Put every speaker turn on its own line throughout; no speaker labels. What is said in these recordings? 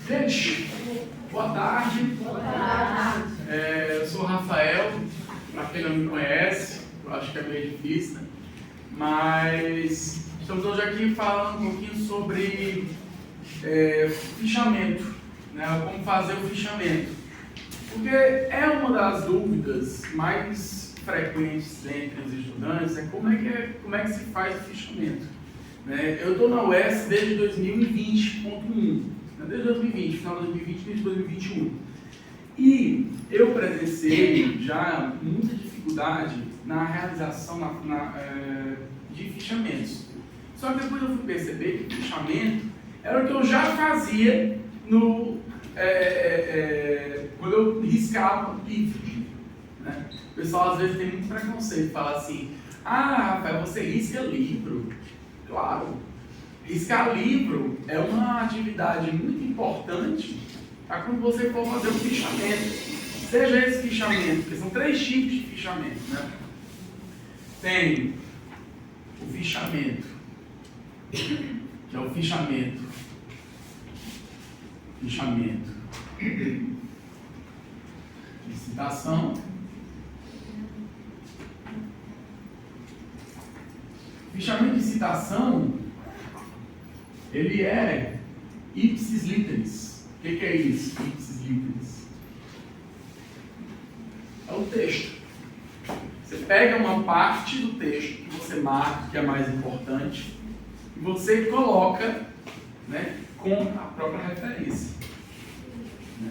Gente, boa tarde.
Boa tarde.
Eu sou o Rafael, para quem não me conhece, eu acho que é meio difícil, né? Mas estamos hoje aqui falando um pouquinho sobre fichamento, né? Como fazer o fichamento. Porque é uma das dúvidas mais frequentes entre os estudantes, como é que se faz o fichamento. Né? Eu estou na UES desde 2020.1, desde 2020, final de 2020 desde 2021. E eu presenciei já muita dificuldade na realização de fichamentos. Só que depois eu fui perceber que o fichamento era o que eu já fazia quando eu riscava o livro. Né? O pessoal às vezes tem muito preconceito, fala assim: ah, Rafael, você risca livro? Claro, riscar livro é uma atividade muito importante para quando você for fazer um fichamento. Seja esse fichamento, porque são 3 tipos de fichamento. Né? Tem o fichamento, que é o fichamento de citação. Fichamento de citação, ele é ipsis literis. O que é isso, ipsis literis? É o texto. Você pega uma parte do texto que você marca, que é mais importante, e você coloca, né, com a própria referência. Né?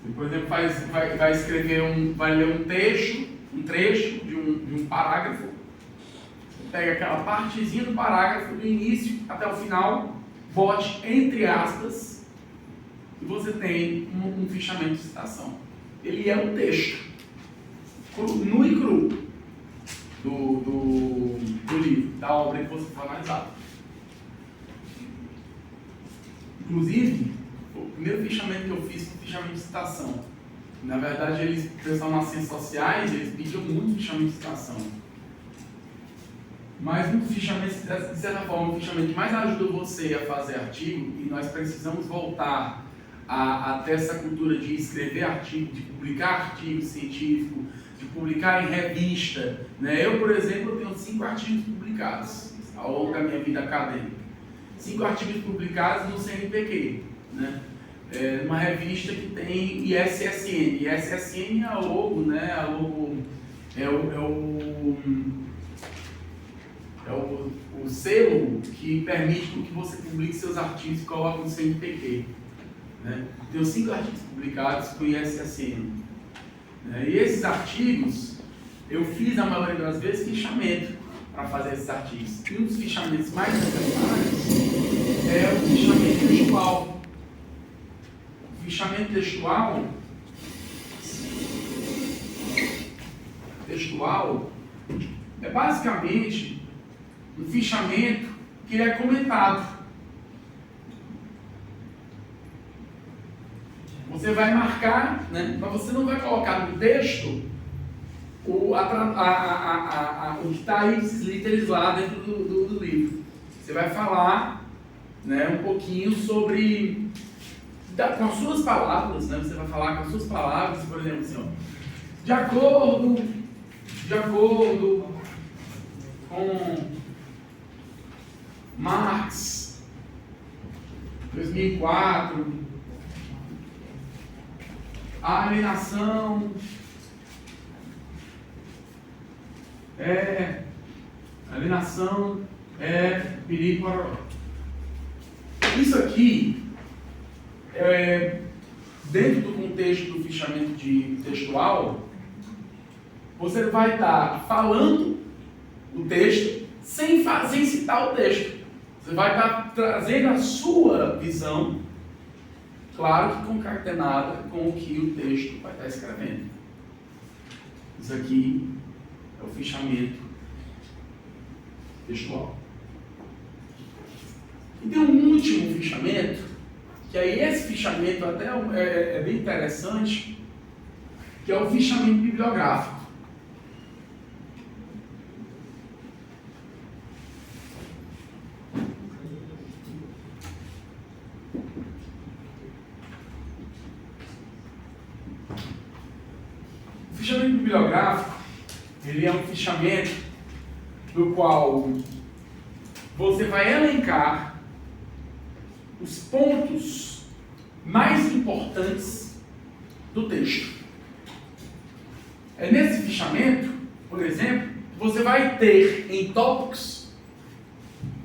Você, por exemplo, vai escrever vai ler um trecho de um parágrafo. Você pega aquela partezinha do parágrafo, do início até o final, bote entre aspas, e você tem um fichamento de citação. Ele é um texto, nu e cru, do livro, da obra que você for analisar. Inclusive, o primeiro fichamento que eu fiz foi o fichamento de citação. Na verdade, o pessoal nas ciências sociais, eles pediam muito fichamento de citação. Mas um fichamento, de certa forma, um fichamento que mais ajuda você a fazer artigo, e nós precisamos voltar a ter essa cultura de escrever artigo, de publicar artigo científico, de publicar em revista. Né? Eu, por exemplo, tenho 5 artigos publicados ao longo da minha vida acadêmica. 5 artigos publicados no CNPq, né? Uma revista que tem ISSN. ISSN é a logo, né? A logo é o selo que permite que você publique seus artigos e coloque no CNPq. Né? Tenho 5 artigos publicados com ISSN. E esses artigos, eu fiz a maioria das vezes fichamento para fazer esses artigos. E um dos fichamentos mais necessários é o fichamento textual. O fichamento textual é basicamente um fichamento que ele é comentado. Você vai marcar, né? Mas você não vai colocar no texto o que está aí, esses literis lá dentro do livro. Você vai falar, né, um pouquinho sobre, com as suas palavras, né? Você vai falar com as suas palavras, por exemplo, assim, ó, de acordo com Marx, 2004, a alienação é perigo para o. Isso aqui, dentro do contexto do fichamento textual, você vai estar falando o texto sem citar o texto. Você vai estar trazendo a sua visão, claro que concatenada com o que o texto vai estar escrevendo. Isso aqui é o fichamento textual. E tem um último fichamento, que aí esse fichamento até é bem interessante, que é o fichamento bibliográfico. fichamento bibliográfico, ele é um fichamento do qual você vai elencar os pontos mais importantes do texto. É nesse fichamento, por exemplo, você vai ter em tópicos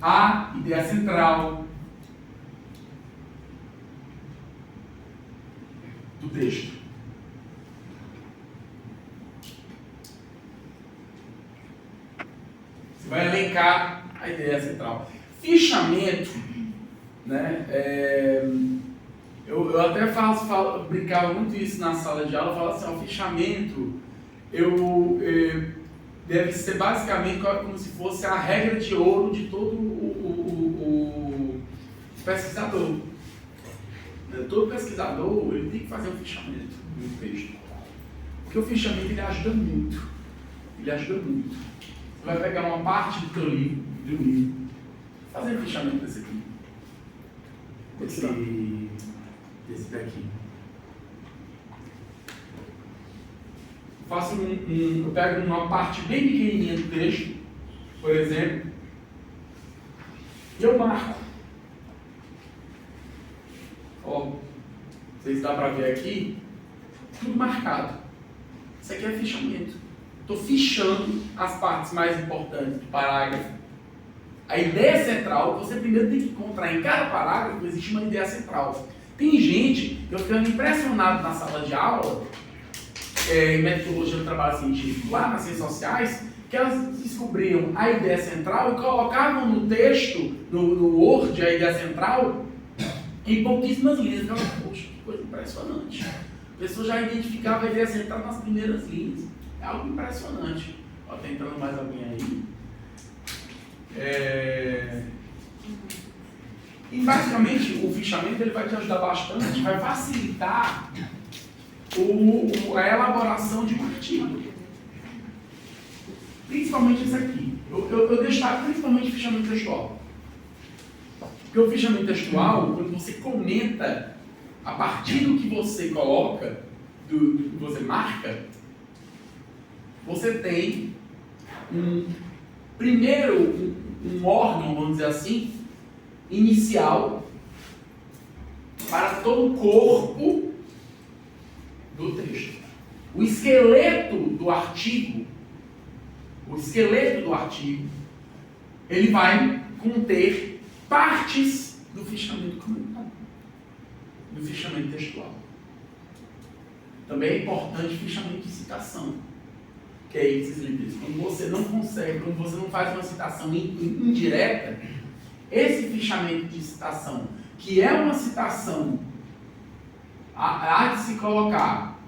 a ideia central do texto. Você vai elencar a ideia central. Fichamento, né? Eu até brincava muito isso na sala de aula, eu falava assim, o fichamento deve ser basicamente como se fosse a regra de ouro de todo o pesquisador. Todo pesquisador ele tem que fazer um fichamento no texto. Porque o fichamento ele ajuda muito. Ele ajuda muito. Você vai pegar uma parte do teu livro, fazer um fichamento desse aqui. Desse daqui. Eu pego uma parte bem pequenininha do texto, por exemplo, e eu marco. Ó, não sei se dá para ver aqui, tudo marcado. Isso aqui é fichamento. Estou fichando as partes mais importantes do parágrafo. A ideia central, você primeiro tem que encontrar em cada parágrafo, existe uma ideia central. Tem gente, eu ficando impressionado na sala de aula, em metodologia do trabalho científico, lá nas ciências sociais, que elas descobriam a ideia central e colocavam no texto, no Word, a ideia central, em pouquíssimas linhas. Eu falei, poxa, que coisa impressionante. A pessoa já identificava a ideia central nas primeiras linhas. É algo impressionante. Ó, tá entrando mais alguém aí. E basicamente o fichamento ele vai te ajudar bastante, vai facilitar a elaboração de um artigo. Principalmente esse aqui. Eu destaco principalmente o fichamento textual. Porque o fichamento textual, quando você comenta a partir do que você coloca, do que você marca, você tem primeiro um órgão, vamos dizer assim, inicial para todo o corpo do texto. O esqueleto do artigo, ele vai conter partes do fichamento comunitário, do fichamento textual. Também é importante o fichamento de citação, que é ipsis litteris. Quando você não consegue, quando você não faz uma citação indireta, esse fichamento de citação, que é uma citação, há de se colocar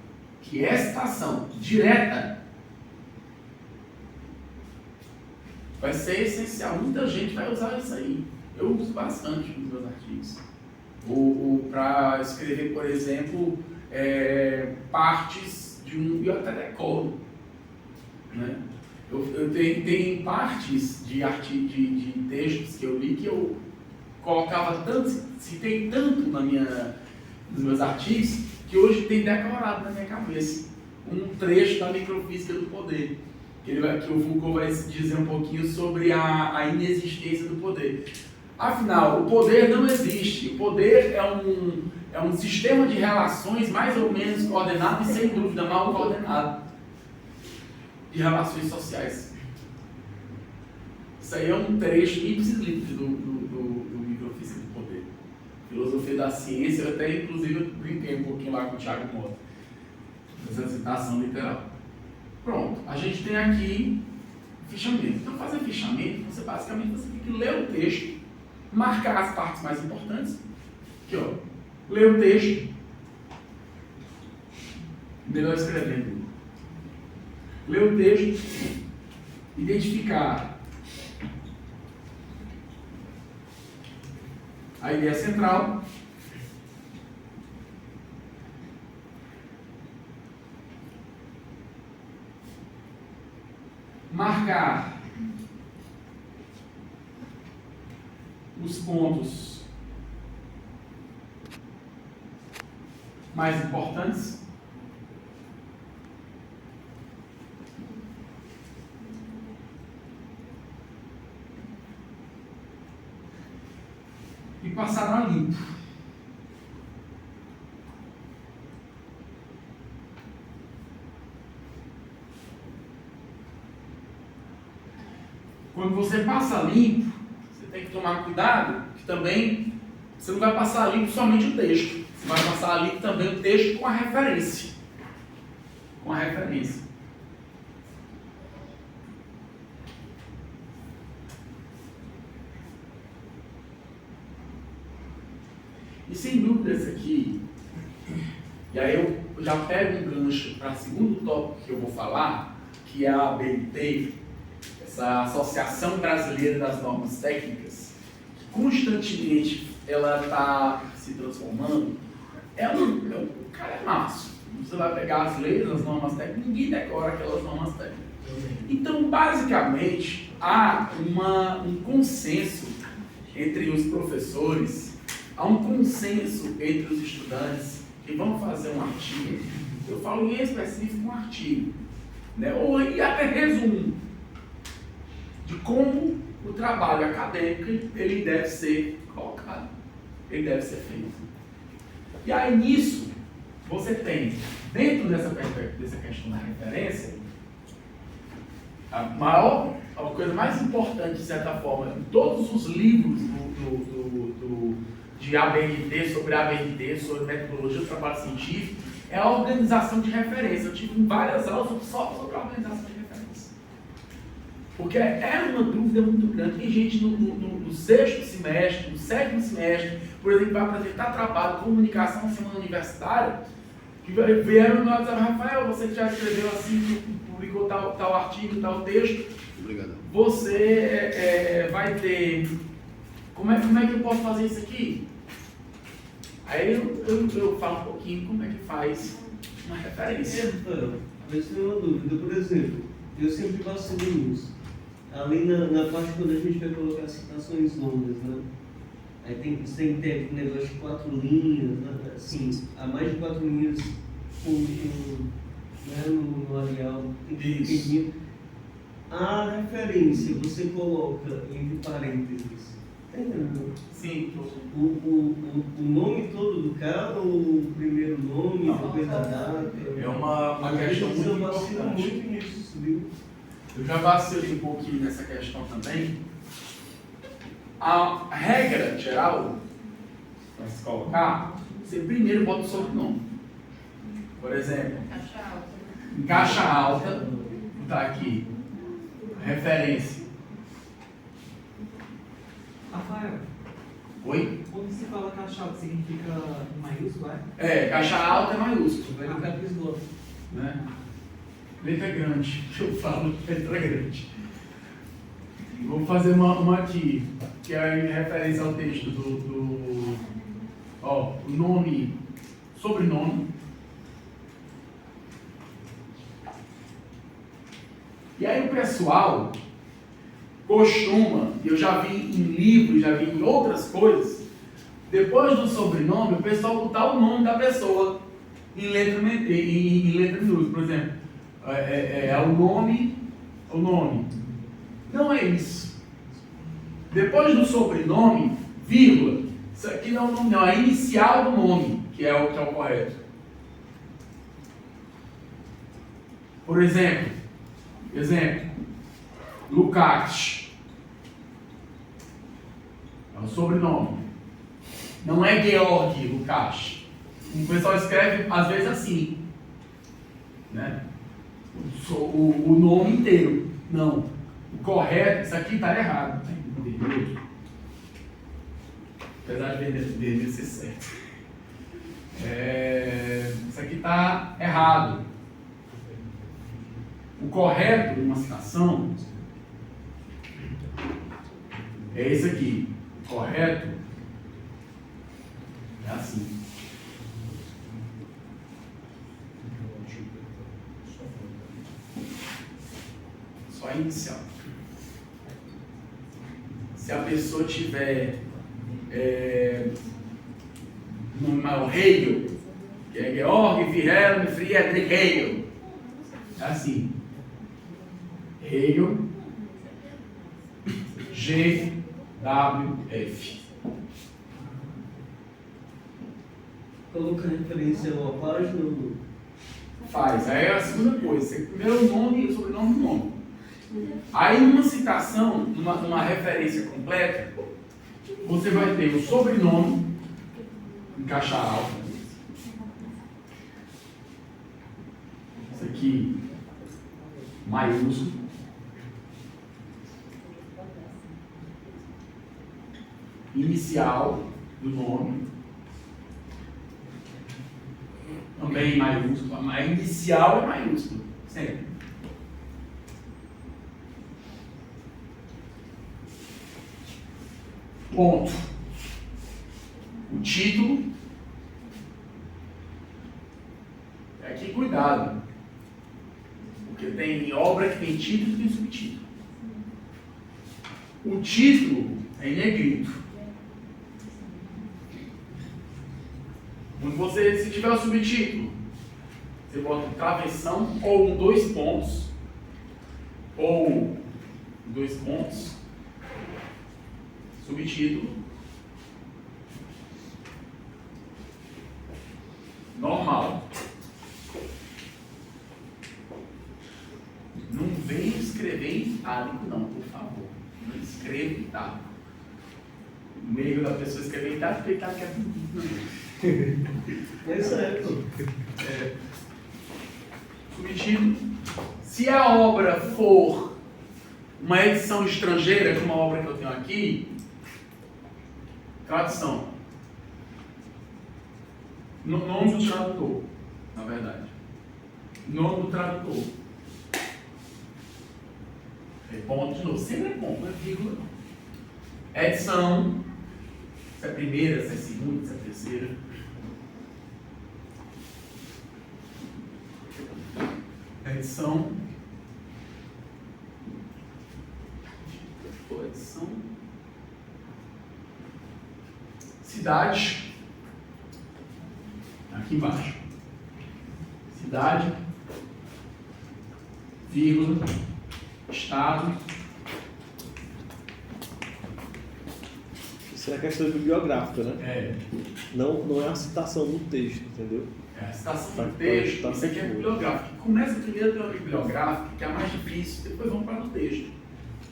que é citação direta, vai ser essencial. Muita gente vai usar isso aí. Eu uso bastante nos meus artigos. Para escrever, por exemplo, partes de um... Eu até decoro. Né? Eu tenho partes de textos que eu li que eu colocava tanto, citei tanto nos meus artigos, que hoje tem decorado na minha cabeça um trecho da microfísica do poder. Que o Foucault vai dizer um pouquinho sobre a inexistência do poder. Afinal, o poder não existe. O poder é um sistema de relações mais ou menos coordenado e, sem dúvida, mal coordenado de relações sociais. Isso aí é um trecho ipsis litteris do microfísica do poder. Filosofia da ciência, eu até inclusive brinquei um pouquinho lá com o Thiago Mota. Essa citação literal. Pronto, a gente tem aqui fichamento. Então, fazer fichamento, você tem que ler o texto, marcar as partes mais importantes. Aqui, ó. Ler o texto. Melhor escrevendo. Ler o texto, identificar a ideia central, marcar os pontos mais importantes, quando você passa limpo, você tem que tomar cuidado que também você não vai passar limpo somente o texto. Você vai passar limpo também o texto com a referência. Com a referência. E sem dúvida esse aqui, e aí eu já pego um gancho para o segundo tópico que eu vou falar, que é a ABNT, essa Associação Brasileira das Normas Técnicas, que constantemente ela está se transformando. O cara é massa. Você vai pegar as leis, as normas técnicas, ninguém decora aquelas normas técnicas. Então, basicamente, há um consenso entre os professores, há um consenso entre os estudantes que vão fazer um artigo. Eu falo em específico um artigo, né? Ou e até resumo de como o trabalho acadêmico ele deve ser colocado, ele deve ser feito. E aí nisso você tem, dentro dessa questão da referência, a coisa mais importante, de certa forma, em todos os livros de ABNT, sobre ABNT, sobre metodologia do trabalho científico, é a organização de referência. Eu tive várias aulas só sobre a organização de referência. Porque é uma dúvida muito grande. Tem gente no sexto semestre, no sétimo semestre, por exemplo, vai apresentar trabalho de comunicação na semana universitária, que vieram nós dizer, Rafael, você que já escreveu assim, publicou tal artigo, tal texto,
obrigado.
Você vai ter... Como é que eu posso fazer isso aqui? Aí eu falo um pouquinho como é que faz uma referência.
Rafael, mas tem uma dúvida. Por exemplo, eu sempre vacilo nisso. Ali na parte quando a gente vai colocar citações longas, né? Aí tem que ter aquele negócio de 4 linhas, né? Assim, a mais de 4 linhas né, no alial, tem que ter pequenininho. A referência você coloca entre parênteses.
Sim.
O nome todo do cara, o primeiro nome, depois da data.
É uma questão muito importante.
Muito nisso, viu?
Eu já vacilei um pouquinho nessa questão também. A regra geral, para se colocar, você primeiro bota o sobrenome. Por exemplo, em caixa alta, está aqui, referência.
Rafael,
Oi?
quando se fala caixa alta, significa em maiúsculo, é?
É, caixa alta é maiúsculo.
Vai no capítulo.
Né? Letra grande, eu falo letra grande. Vou fazer uma aqui, que é em referência ao texto ó, o nome, sobrenome. E aí o pessoal costuma, eu já vi em livros, já vi em outras coisas, depois do sobrenome, o pessoal botar o nome da pessoa em letra minúscula, por exemplo. É o nome. Não é isso. Depois do sobrenome, vírgula. Isso aqui não é o nome, não. É a inicial do nome, que é o correto. Por exemplo, Lukács. É o sobrenome. Não é Georg Lukács. O pessoal escreve, às vezes, assim. Né? O nome inteiro. Não. O correto, isso aqui está errado. Apesar de vermelho ser certo. Isso aqui está errado. O correto numa citação é esse aqui. O correto é assim. Só inicial. Se a pessoa tiver no Hegel, que é Georg Wilhelm Friedrich Hegel, é assim. Hegel, GWF.
Coloca referência a uma página.
Faz. Aí é a segunda coisa. Você primeiro o nome e o sobrenome do nome. Aí, numa citação, numa referência completa, você vai ter o sobrenome em caixa alta. Isso aqui, maiúsculo. Inicial do nome. Também maiúsculo. Mas inicial é maiúsculo. Sempre. Ponto. O título. Aqui, cuidado. Porque tem obra que tem título e tem subtítulo. O título é em negrito. Quando você, se tiver o subtítulo, você bota um travessão ou um 2 pontos. Ou 2 pontos. Subtítulo. Normal. Não vem escrever em itálico, não, por favor. Não escreva em itálico. O meio da pessoa escrever em itálico, porque itálico é bonito.
Exato.
Subtítulo. Se a obra for uma edição estrangeira, como a obra que eu tenho aqui, tradução. Nome do tradutor, na verdade. Nome do tradutor. Ponto de novo. Sempre é ponto, não é vírgula. Edição. Se é a primeira, se é a segunda, se é a terceira. Edição. Edição. Cidade. Aqui embaixo. Cidade. Vírgula. Estado.
Isso é a questão bibliográfica, né?
É.
Não é a citação do texto, entendeu?
É a citação do texto. Isso aqui é bibliográfico. Começa primeiro pela bibliográfica, que é a mais difícil, depois vamos para o texto.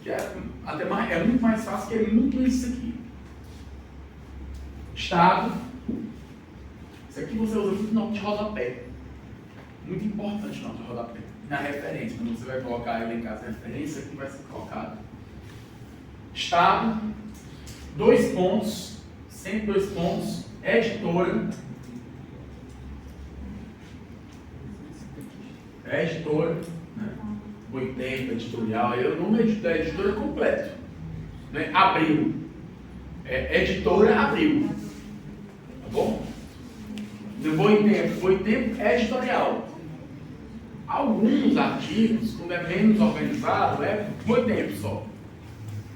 Que é, até mais, é muito mais fácil, que é muito isso aqui. Estado. Isso aqui você usa muito nota de rodapé. Muito importante nota de rodapé. Na referência, quando você vai colocar elencar essa referência, aqui vai ser colocado. Estado, 2 pontos, sempre 2 pontos, editora. Editora, né? Boitempo, editorial, aí o nome da editora é completo. Né? Abril. Editora Abril. Tá bom? Boitempo é editorial. Alguns artigos, quando é menos organizado, é Boitempo só.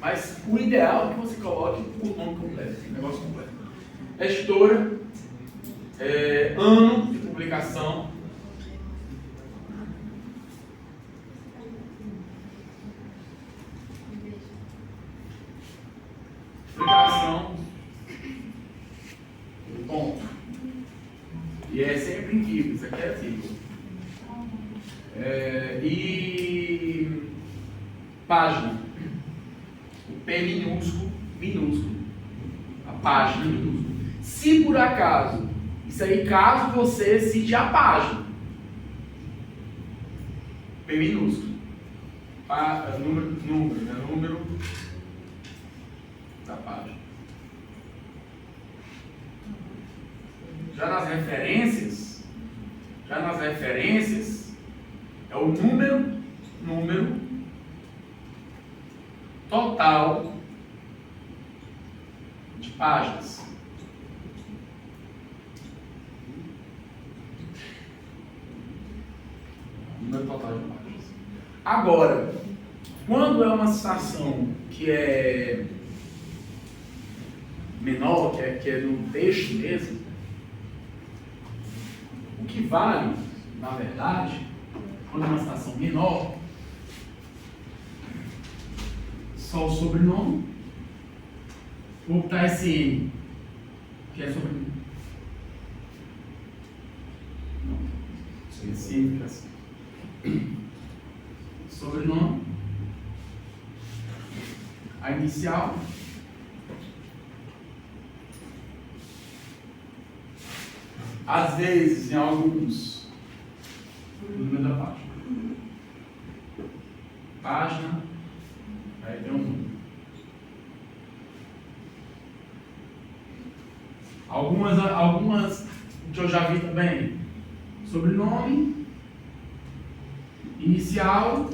Mas o ideal é que você coloque o nome completo, o negócio completo. Editora, ano de publicação. Publicação. Ponto. E é sempre em vírgula, isso aqui é vírgula. E página. O P minúsculo. A página minúsculo. Se por acaso, isso aí caso você cite a página. P minúsculo. Número da página. Já nas referências, é o número total de páginas. Número total de páginas. Agora, quando é uma citação que é menor, que é no texto mesmo, o que vale, na verdade, quando é uma citação menor, só o sobrenome, vou botar esse N, que é sobrenome. Não, esse N que é assim. Sobrenome, inicial. Às vezes, em alguns, o número da página. Página, aí tem um número. Algumas que eu já vi também, sobrenome, inicial,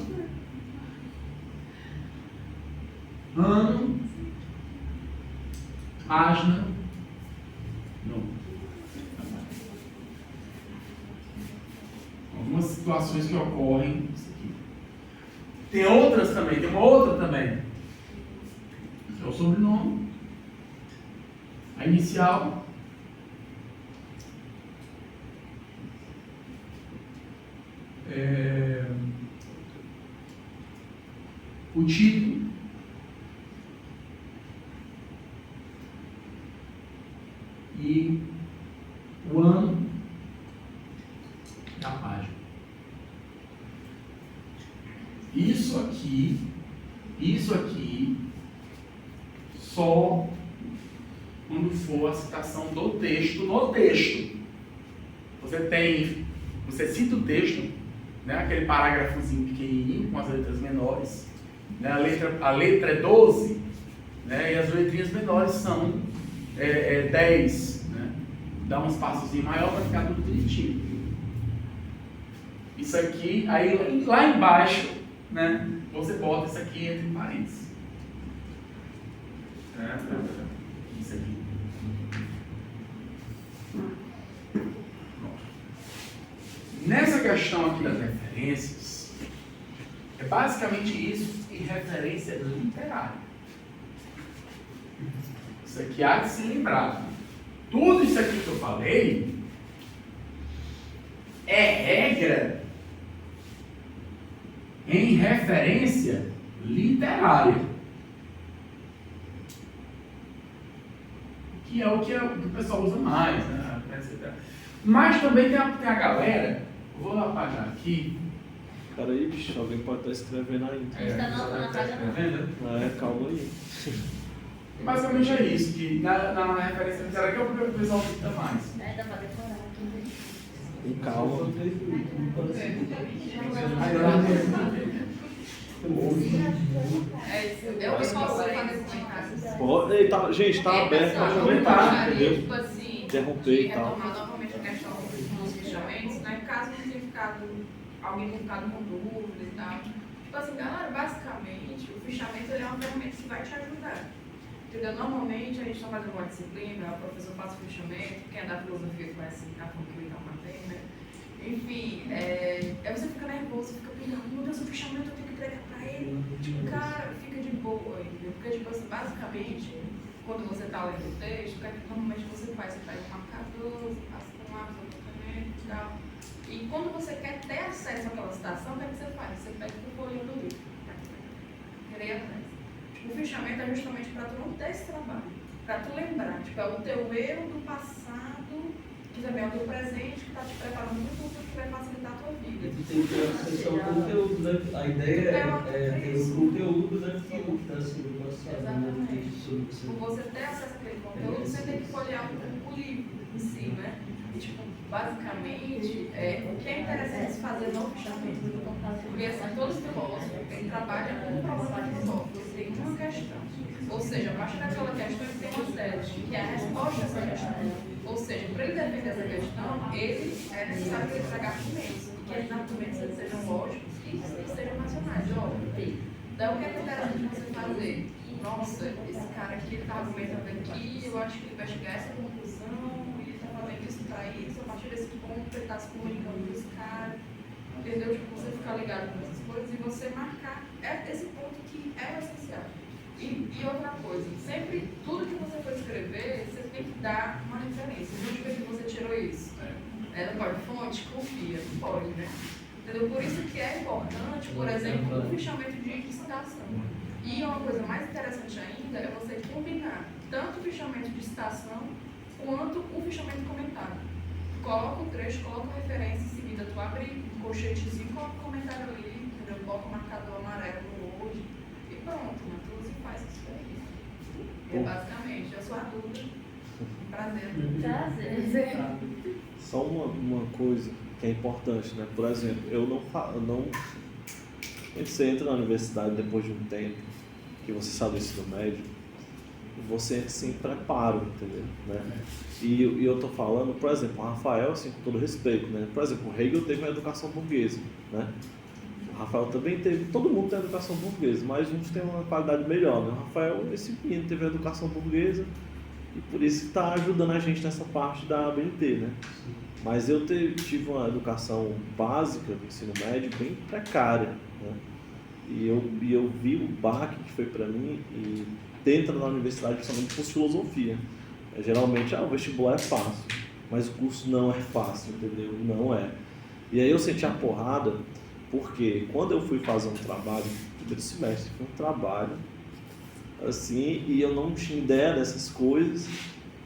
ano, página, número. Algumas situações que ocorrem. Isso aqui. Tem outras também, tem uma outra também. Que é o sobrenome, a inicial, o título, e o ano da página. Isso aqui, só quando for a citação do texto no texto. Você cita o texto, né, aquele parágrafozinho pequenininho com as letras menores, né, a letra é 12, né, e as letrinhas menores são 10, né, dá um espaçozinho maior para ficar tudo bonitinho. Isso aqui, aí lá embaixo, né, você bota isso aqui entre parênteses. Isso aqui. Nessa questão aqui das referências, é basicamente isso e referência literária. Isso aqui há de se lembrar. Tudo isso aqui que eu falei é regra em referência literária. Que é o que o pessoal usa mais, né? Mas também tem a galera. Vou apagar aqui.
Peraí, bicho, alguém pode estar escrevendo ainda. Calma aí.
Basicamente é isso, que na referência literária que é o que o pessoal cita mais.
Dá pra decorar aqui.
Com calma.
Eu posso fazer comentários.
Pode, gente, tá aberto para comentar, entendeu?
Tipo assim,
Interromper e tal.
retomar novamente a questão dos fichamentos, né? Caso não tenha ficado, alguém tenha ficado com dúvida e tal. Tipo assim, galera, basicamente, o fichamento ele é uma ferramenta que vai te ajudar. Entendeu? Normalmente a gente está fazendo uma disciplina, o professor faz o fichamento, quem é da filosofia conhece a forma que ele está mantendo, né? Enfim, aí você fica nervoso, fica pensando, meu Deus, o fichamento eu tenho que entregar pra ele. Tipo, cara, fica de boa, entendeu? Porque, tipo assim, basicamente, quando você está lendo o texto, o que normalmente você faz? Você pega um marcador, você passa com um lápis, um documento e tal. E quando você quer ter acesso àquela citação, o que é que você faz? Você pega o folhinho do livro, querer ir atrás. O fichamento é justamente para tu não ter esse trabalho, para tu lembrar, tipo, é o teu erro do passado, que também é o teu presente, que está te preparando para o futuro, que vai facilitar a tua vida.
Tu tem que ter acesso ao conteúdo, né? A ideia é ter o conteúdo daquilo que está sendo passado, né?
Tipo, você ter acesso àquele conteúdo, você tem que folhear o livro em si, né? E, tipo, basicamente, o que é interessante se fazer no fichamento? Porque, assim, todos os filósofos, ele trabalha com um problema filosófico, tem uma questão. Ou seja, a partir daquela questão, ele tem uma tese, que é a resposta a essa questão. Ou seja, para ele defender essa questão, é necessário que ele traga argumentos, e que esses argumentos sejam lógicos e sejam racionais, óbvio. Então, o que é interessante você fazer? Nossa, esse cara aqui está argumentando aqui, eu acho que ele vai chegar a essa conclusão, e ele está falando isso para isso, a partir desse ponto ele está se comunicando com esse cara, entendeu? Tipo, você ficar ligado com essas coisas e você marcar esse ponto que é o essencial. E outra coisa, sempre, tudo que você for escrever, você tem que dar uma referência. De onde foi que você tirou isso? Não pode fonte? Confia, não pode, né? Entendeu? Por isso que é importante, por exemplo, o fichamento de citação. E uma coisa mais interessante ainda é você combinar tanto o fichamento de citação quanto o fichamento comentário. Tu coloca o trecho, coloca a referência, em seguida tu abre um colchetezinho, coloca o comentário ali, entendeu? Coloca o marcador amarelo no hoje e pronto, né? Tu usa faz isso daí. É basicamente, eu sou adulta. Prazer.
Só uma coisa que é importante, né? Por exemplo, eu não quando você entra na universidade depois de um tempo, que você sai do ensino médio, você entra sem preparo, entendeu? Né? E eu tô falando, por exemplo, o Rafael, assim, com todo respeito, né? Por exemplo, o Hegel teve uma educação burguesa, né? O Rafael também teve, todo mundo tem educação burguesa, mas uns têm uma qualidade melhor, né? O Rafael, esse menino, teve a educação burguesa e por isso está ajudando a gente nessa parte da ABNT, né? Mas eu tive uma educação básica do ensino médio bem precária, né? E eu vi o baque que foi para mim e entra na universidade principalmente por filosofia. Geralmente, o vestibular é fácil, mas o curso não é fácil, entendeu? Não é. E aí eu senti a porrada, porque quando eu fui fazer um trabalho, primeiro semestre, foi um trabalho, assim, e eu não tinha ideia dessas coisas,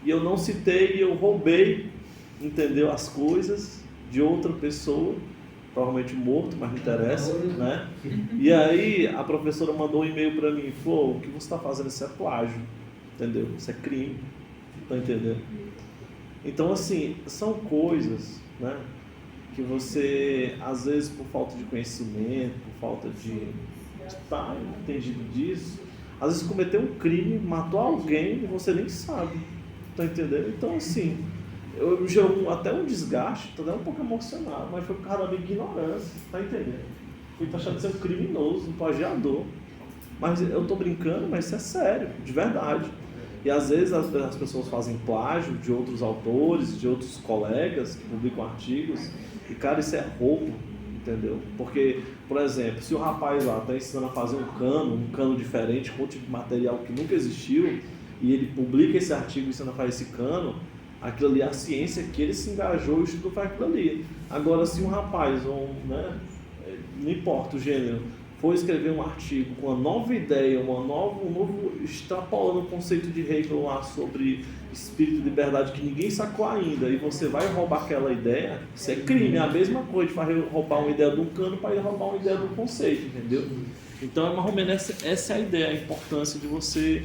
e eu não citei, e eu roubei, entendeu, as coisas de outra pessoa, provavelmente morto, mas não interessa, né? E aí a professora mandou um e-mail para mim e falou: o que você está fazendo, isso é plágio, entendeu? Isso é crime, tá entendendo? Então, assim, são coisas, né, que você, às vezes, por falta de conhecimento, por falta de estar entendido disso, às vezes cometeu um crime, matou alguém e você nem sabe, tá entendendo? Então, assim, eu gerou até um desgaste, tô até um pouco emocionado, mas foi por causa da minha ignorância, tá entendendo? Fui taxado de ser um criminoso, um plagiador. Mas eu tô brincando, mas isso é sério, de verdade. E às vezes as pessoas fazem plágio de outros autores, de outros colegas que publicam artigos, e cara, isso é roubo, entendeu? Porque, por exemplo, se o rapaz lá está ensinando a fazer um cano diferente, com um tipo de material que nunca existiu, e ele publica esse artigo ensinando a fazer esse cano, aquilo ali é a ciência que ele se engajou e estudou para aquilo ali. Agora, se um rapaz, né, não importa o gênero, for escrever um artigo com uma nova ideia, um novo extrapolando o conceito de Hegel lá sobre espírito de liberdade que ninguém sacou ainda, e você vai roubar aquela ideia, isso é crime. É a mesma coisa de roubar uma ideia de um cano para ele roubar uma ideia do conceito, entendeu? Então, é mais ou menos essa é a ideia, a importância de você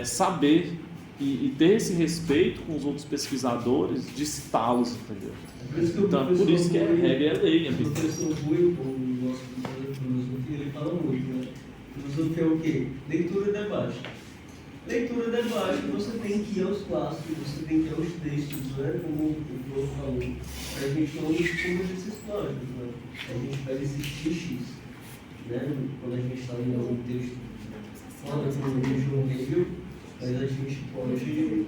saber e ter esse respeito com os outros pesquisadores, de citá-los, entendeu? Então, por isso que regra é lei.
O professor Rui, o nosso professor de filosofia, ele fala muito, né? Filosofia é o quê? Leitura e debate. Leitura e debate, você tem que ir aos clássicos, você tem que ir aos textos, né? Como o Bruno falou, para a gente não expor esses plásticos, né? A gente pega esse XX, né? Quando a gente está lendo algum texto, fala que a gente não viu, mas a gente pode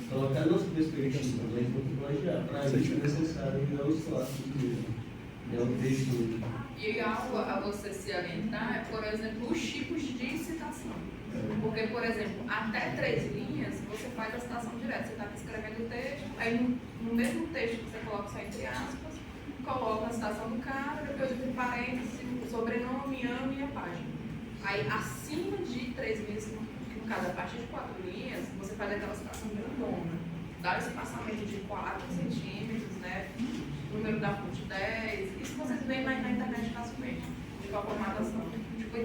colocar a nossa perspectiva, mas não plagiar. Para a gente é necessário ir aos clássicos mesmo, né? O texto.
E algo a você se alientar é, por exemplo, os tipos de citação. Porque, por exemplo, até 3 linhas, você faz a citação direta. Você está aqui escrevendo o texto, aí no mesmo texto você coloca só entre aspas, coloca a citação do cara, depois entre parênteses, o sobrenome, ano e a página. Aí, acima de 3 linhas, no caso, a partir de 4 linhas, você faz aquela citação grandona. Dá esse espaçamento de 4 centímetros, né? Número da fonte 10. Isso vocês veem na internet facilmente, de qual formatação. Tipo,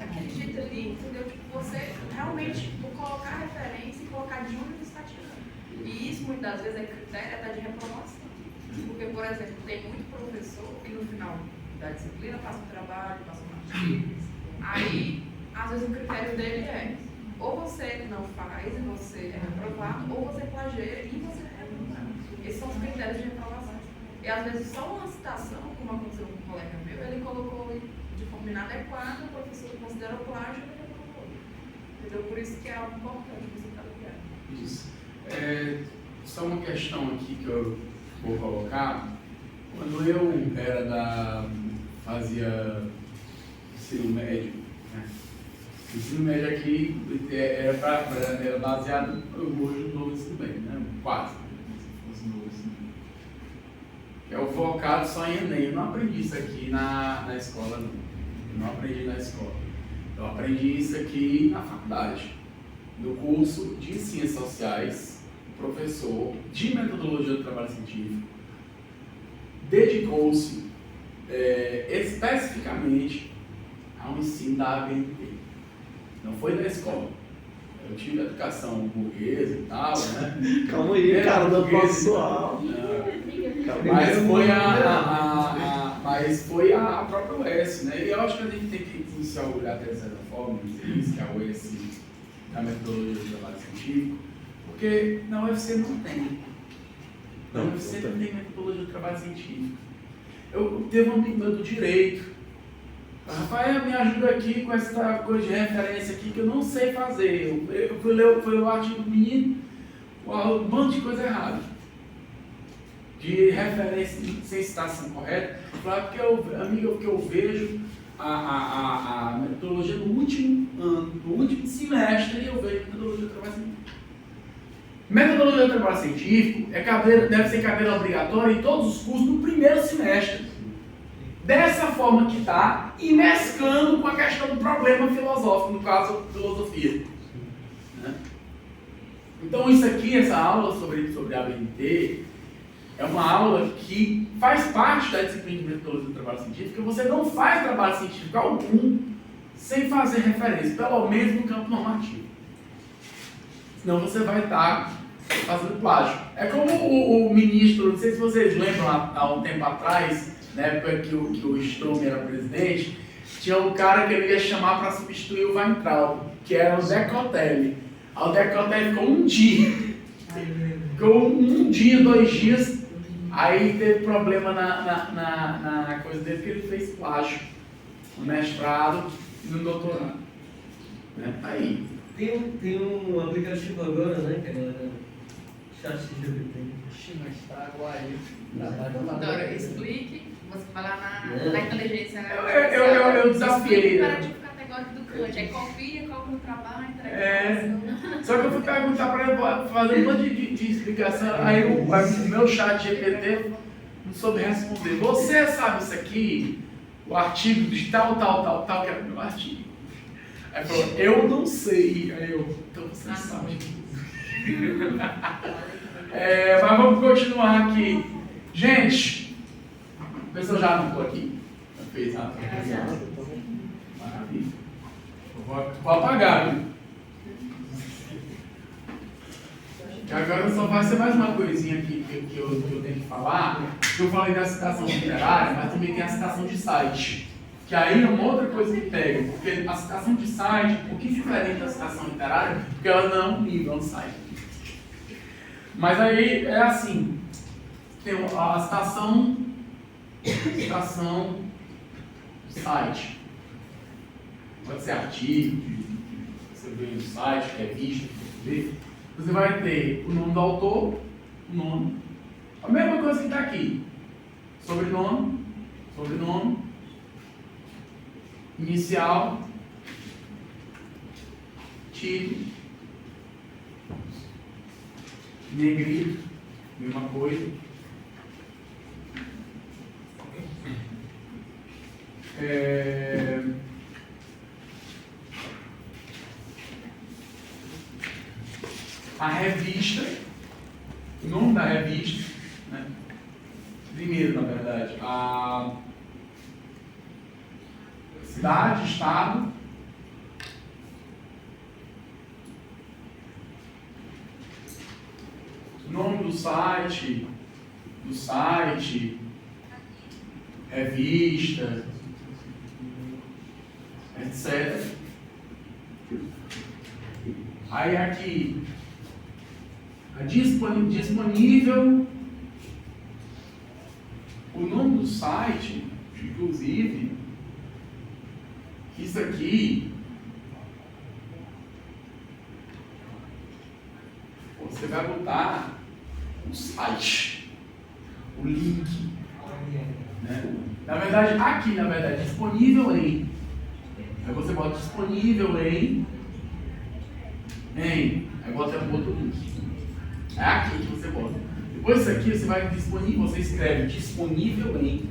aquele jeito ali, entendeu? Tipo, você realmente colocar referência e colocar de onde você está tirando. E isso, muitas das vezes, é critério até de reprovação. Porque, por exemplo, tem muito professor que no final da disciplina passa um trabalho, passa um artigo. Aí, às vezes, o critério dele é ou você não faz e você é reprovado, ou você plagia e você é reprovado. Esses são os critérios de reprovação. E às vezes só uma citação, como aconteceu com um colega meu, ele colocou de forma inadequada, o professor considerou plágio e ele reprovou. Entendeu? Por isso que é algo importante você estar ligado.
Isso. Só uma questão aqui que eu vou colocar. Quando eu fazia ensino médio, né? O ensino médio aqui era baseado hoje no novo ensino médio, né? Quase. Se fosse novo ensino médio. É o focado só em Enem. Eu não aprendi isso aqui na escola, não. Eu não aprendi na escola. Eu aprendi isso aqui na faculdade. No curso de Ciências Sociais, o professor de Metodologia do Trabalho Científico dedicou-se especificamente ao ensino da ABNT. Não foi da escola. Eu tive educação burguesa e tal, né?
Calma aí, cara, dando pessoal.
Mas foi a própria UES, né? E eu acho que a gente tem que se orgulhar até de certa forma, dizer isso, que a UES da metodologia do trabalho científico, porque na UFC não tem. Na UFC não tem metodologia do trabalho científico. Eu teve um amigo meu do direito. Rafael, me ajuda aqui com essa coisa de referência aqui que eu não sei fazer. Eu fui ler o artigo do menino, um monte de coisa errada. De referência sem citação correta. Porque eu vejo a metodologia do último ano, do último semestre, e eu vejo a metodologia do trabalho científico. Metodologia do trabalho científico deve ser cadeira obrigatória em todos os cursos no primeiro semestre. Dessa forma que está, e mesclando com a questão do problema filosófico, no caso, filosofia. Né? Então, isso aqui, essa aula sobre ABNT, é uma aula que faz parte da disciplina de metodologia do trabalho científico. Você não faz trabalho científico algum sem fazer referência, pelo menos no campo normativo. Senão você vai estar fazendo plágio. É como o ministro, não sei se vocês lembram há um tempo atrás, na época que o Strom era presidente, tinha um cara que ele ia chamar para substituir o Weintraub, que era o Decotelli. O Decotelli ficou um dia. Ficou um dia, 2 dias, aí teve problema na coisa dele, que ele fez plágio no mestrado e no doutorado. Né? Aí.
Tem um aplicativo agora, né, que a galera ChatGPT.
Agora, explique, você vai lá na inteligência.
Eu desafiei.
Imperativo categórico do Kant, aí copia, coloca no trabalho, entrega.
Só que eu fui perguntar para ele, fazer um monte de explicação, aí o meu chat GPT não soube responder. Você sabe isso aqui? O artigo de tal, que era o meu artigo. Aí falou, eu não sei. Aí eu, então você sabe. Mas vamos continuar aqui. Gente, o pessoal já anotou aqui? Já fez a maravilha. Vou apagar, viu? E agora só vai ser mais uma coisinha aqui que eu tenho que falar. Eu falei da citação literária, mas também tem a citação de site. Que aí é uma outra coisa que pega. Porque a citação de site é um pouquinho diferente da citação literária, porque ela não é um livro, é um site. Mas aí é assim, tem a citação site. Pode ser artigo, você vê no site, revista, você vai ter o nome do autor, o nome, a mesma coisa que está aqui, sobrenome, inicial, título, negrito, mesma coisa. A revista, o nome da revista, né? Primeiro, na verdade, a cidade, estado, nome do site, revista, etc. Aí aqui, disponível, o nome do site, inclusive, isso aqui, você vai botar o site, o link, né? Na verdade, disponível em, aí você bota disponível em, aí bota outro link. É aqui que você bota. Depois disso aqui, você vai disponível, você escreve disponível em,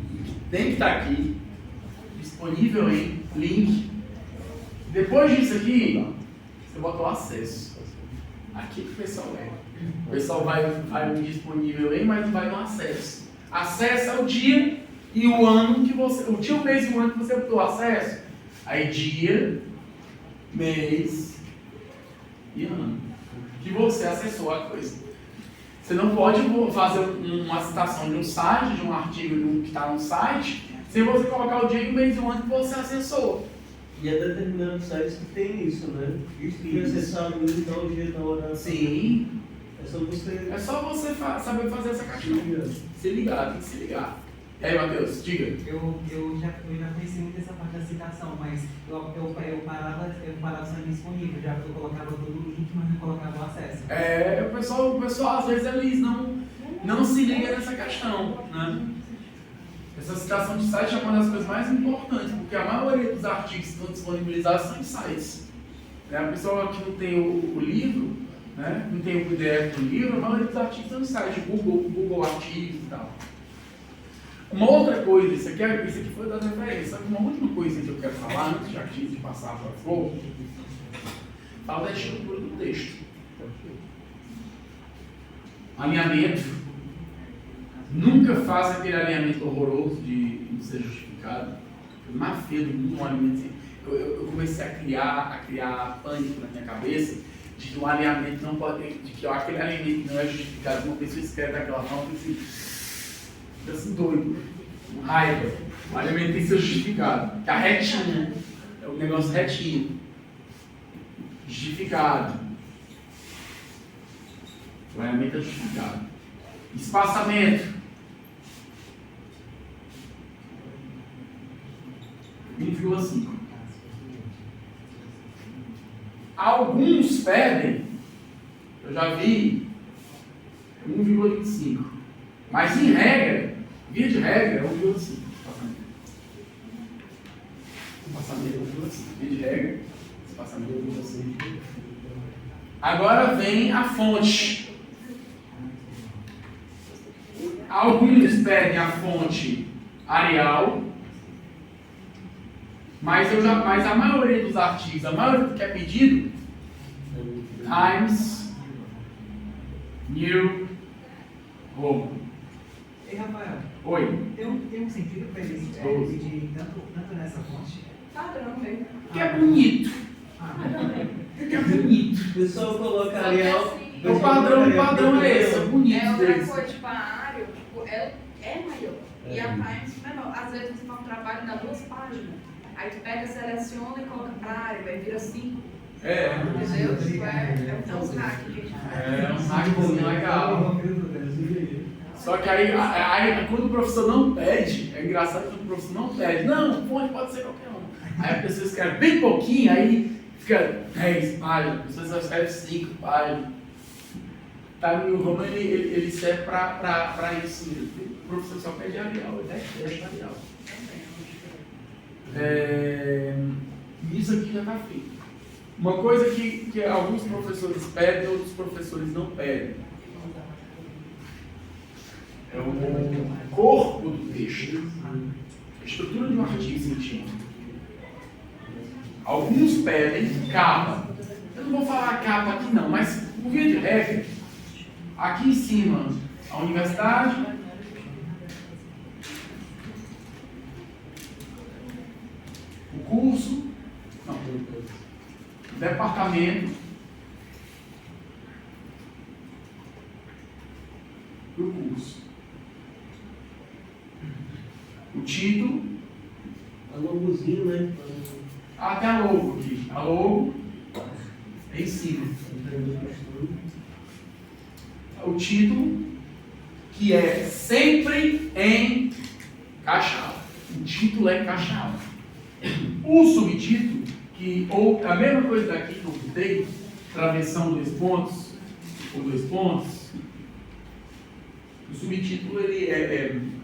tem que estar aqui, disponível em, link. Depois disso aqui, você bota o acesso. Aqui que o pessoal é. O pessoal vai no disponível em, mas vai no acesso. Acesso é o dia e o ano que você, o dia, o mês e o ano que você botou acesso. Aí dia, mês e ano que você acessou a coisa. Você não pode fazer uma citação de um site, de um artigo que está no site, sem você colocar o dia e o mês e o ano que você acessou.
E é determinado sites que tem isso, né? Isso que acessado em tal dia, tal hora.
Sim.
É só você
Saber fazer essa caixinha. Se ligar, tem que se ligar. E aí, Matheus, diga.
Eu já conheci muito essa parte da citação, mas eu parava sendo disponível, já eu colocava todo o link, mas não colocava o acesso.
O pessoal às vezes eles não se liga nessa questão, né? Essa citação de site é uma das coisas mais importantes, porque a maioria dos artigos que estão disponibilizados são em sites. A pessoa que não tem o livro, né, não tem o PDF do livro, a maioria dos artigos estão em sites, Google Artigos e tal. Uma outra coisa, isso aqui foi das referências, só que uma última coisa que eu quero falar, antes de passar para a Flor, fala da estrutura do texto. Alinhamento. Nunca faça aquele alinhamento horroroso de não ser justificado. O mais feio do mundo é um alinhamento assim. Eu comecei a criar pânico na minha cabeça de que o alinhamento não pode ter, de que aquele alinhamento não é justificado. Uma pessoa escreve daquela forma e fica assim doido, com raiva. O alinhamento tem que ser justificado. Que a retinha é um negócio retinho, justificado. O alinhamento é justificado. Espaçamento. 1,5. Alguns pedem, eu já vi 1,25. Mas em regra, via de regra, é 1,5. Espaçamento é 1,5. Via de regra, espaçamento é 1,5. Agora vem a fonte. Alguns pedem a fonte Arial, mas a maioria dos artigos, a maioria do que é pedido, Times New Roman.
Ei, Rafael.
Oi.
Tem um sentido para eles pedir tanto nessa fonte?
Padrão mesmo.
Que é bonito. Que é bonito.
O pessoal coloca Arial.
O padrão é esse, é bonito.
É outra
deles.
coisa, tipo, a área, tipo, ela é maior. E a Times menor. Às vezes você faz um trabalho nas 2 páginas. Aí tu pega, seleciona e coloca pra área, vai vira 5. Entendeu? Tipo, é uns hacks que a gente faz.
É um hackzinho legal. Só que aí quando o professor não pede, é engraçado quando o professor não pede. Não, pode ser qualquer um. Aí a pessoa escreve bem pouquinho, aí fica 10 páginas, a pessoa só escreve 5 páginas. Tá, no Roma ele serve para isso. O professor só pede Arial, ele detesta Arial. Isso aqui já está feito. Uma coisa que alguns professores pedem, outros professores não pedem. É o corpo do texto. A estrutura de um artigo científico. Alguns pedem capa. Eu não vou falar capa aqui não, mas por via de regra, aqui em cima, a universidade, o curso, não, o departamento, e o curso. O título,
A logozinho, né?
até a logo aqui. A logo é em cima. O título, que é sempre em caixa alta. O título é caixa alta. O subtítulo, ou a mesma coisa daqui que eu botei, travessão 2 pontos, ou 2 pontos, o subtítulo,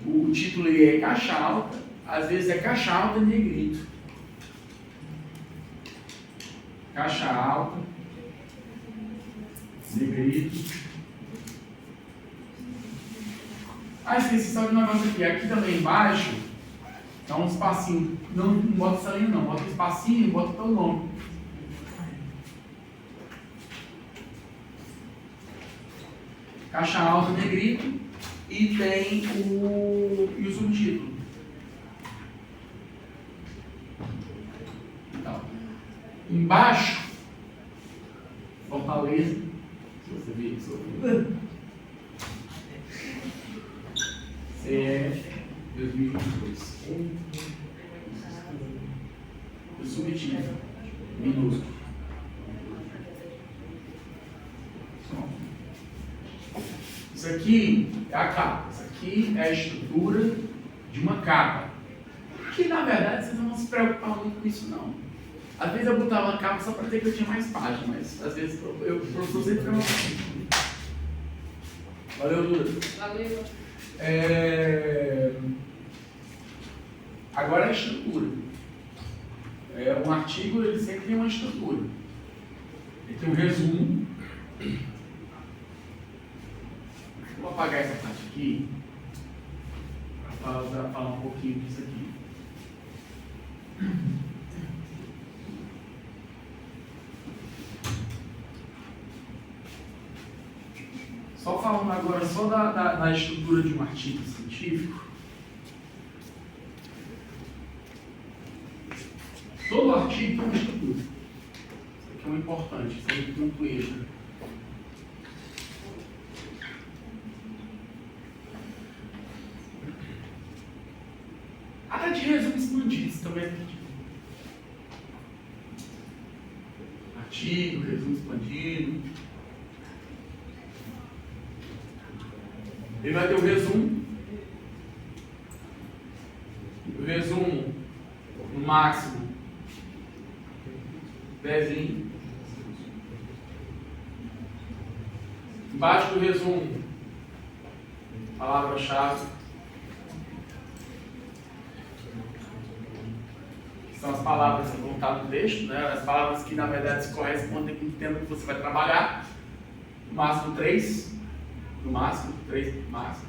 o título ele é caixa alta, às vezes é caixa alta em negrito. Caixa alta, negrito. Esqueci só de um negócio aqui. Aqui também embaixo, dá um espacinho. Não bota essa linha não, bota um espacinho e bota pelo nome. Caixa alta, negrito. E tem o subtítulo. Então, Embaixo, Fortaleza, se você vir sobre CE 2022. O subtítulo, minúsculo. Isso aqui é a capa, isso aqui é a estrutura de uma capa. Que na verdade vocês não vão se preocupar muito com isso não. Às vezes eu botava uma capa só para dizer que eu tinha mais páginas, mas às vezes o professor sempre ficava assim. Valeu, Duda.
Valeu.
Agora a estrutura. Um artigo ele sempre tem uma estrutura. Ele tem um resumo. Vou apagar essa parte aqui para falar um pouquinho disso aqui. Só falando agora só da estrutura de um artigo científico. Todo artigo tem uma estrutura. Isso aqui é um importante, isso é um ponto extra. Até de resumo expandido, isso também é pedido. Artigo, resumo expandido. Ele vai ter o resumo. O resumo, no máximo, 10 linhas. Embaixo do resumo, palavra-chave. São as palavras que vão estar no texto, né? As palavras que na verdade se correspondem com o tema que você vai trabalhar. No máximo 3. No máximo, 3 no máximo.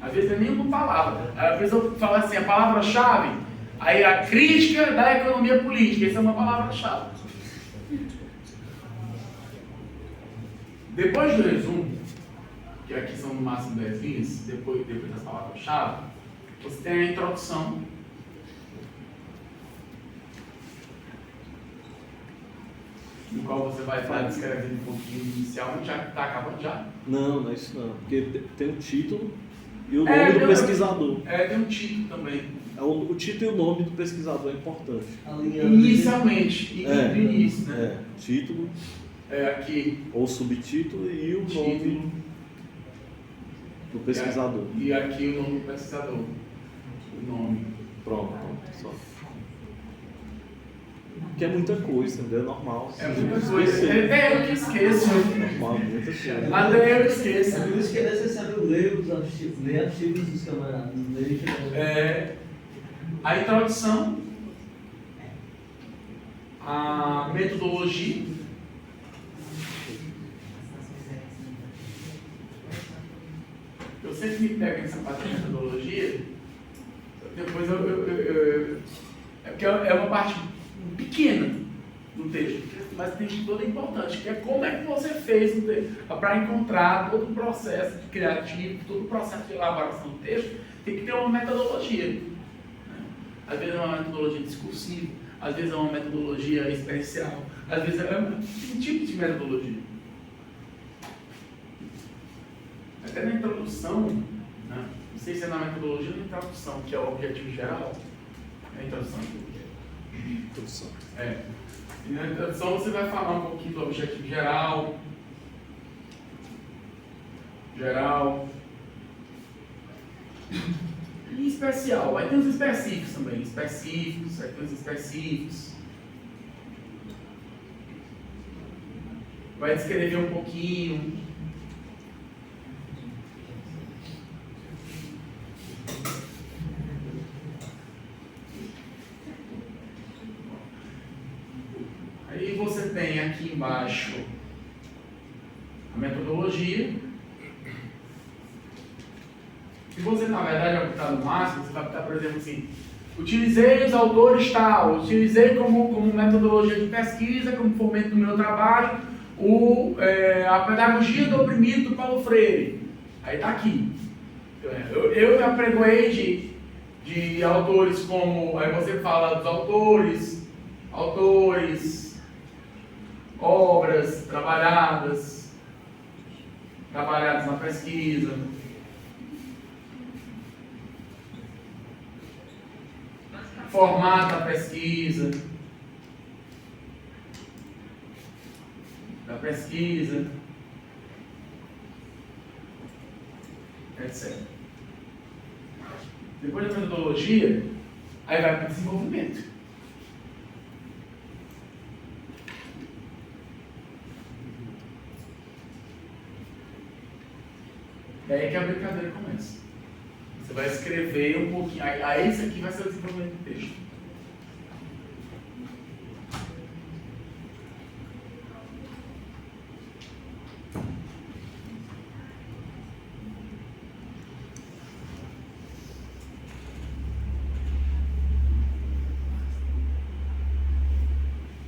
Às vezes não é nenhuma palavra. Às vezes eu falo assim, a palavra-chave, aí a crítica da economia política, essa é uma palavra-chave. Depois do resumo, que aqui são no máximo 10 linhas, depois das palavras-chave, você tem a introdução. No qual você vai estar descrevendo um pouquinho inicial, já está acabando já?
Não, não é isso não. Porque tem o título e o nome do pesquisador.
Tem um título também.
O título e o nome do pesquisador é importante.
Inicialmente, no início, né?
Título.
Aqui.
Ou subtítulo e o nome do pesquisador.
E aqui o nome do pesquisador. O nome.
Pronto, só. Que é muita coisa, entendeu? É normal.
É muita coisa. Eu que esqueço.
Normal, muita coisa.
Mas eu que esqueço.
É por isso que é necessário ler os artigos dos camaradas.
A introdução, a metodologia, eu sempre me pego nessa parte da metodologia, depois é porque é uma parte pequena do texto, mas o texto todo é importante, que é como é que você fez o texto, para encontrar todo o processo criativo, todo o processo de elaboração do texto, tem que ter uma metodologia. Às vezes é uma metodologia discursiva, às vezes é uma metodologia experiencial, às vezes é um tipo de metodologia. Até na introdução, né? Não sei se é na metodologia ou na introdução, que é o objetivo geral. É a introdução. E na introdução você vai falar um pouquinho do objetivo geral. E especial, vai ter uns específicos também, vai ter uns específicos. Vai descrever um pouquinho. Aí você tem aqui embaixo a metodologia. Se você, na verdade, vai botar no máximo, você vai botar, por exemplo, assim, utilizei os autores tal, utilizei como metodologia de pesquisa, como fomento do meu trabalho, a pedagogia do oprimido do Paulo Freire. Aí está aqui. Eu me apregoei de autores como, aí você fala dos autores, autores, obras trabalhadas na pesquisa. Formato da pesquisa. Etc. Depois da metodologia, aí vai para o desenvolvimento. É aí que a brincadeira começa. Você vai escrever um pouquinho. Aí isso aqui vai ser o desenvolvimento do texto.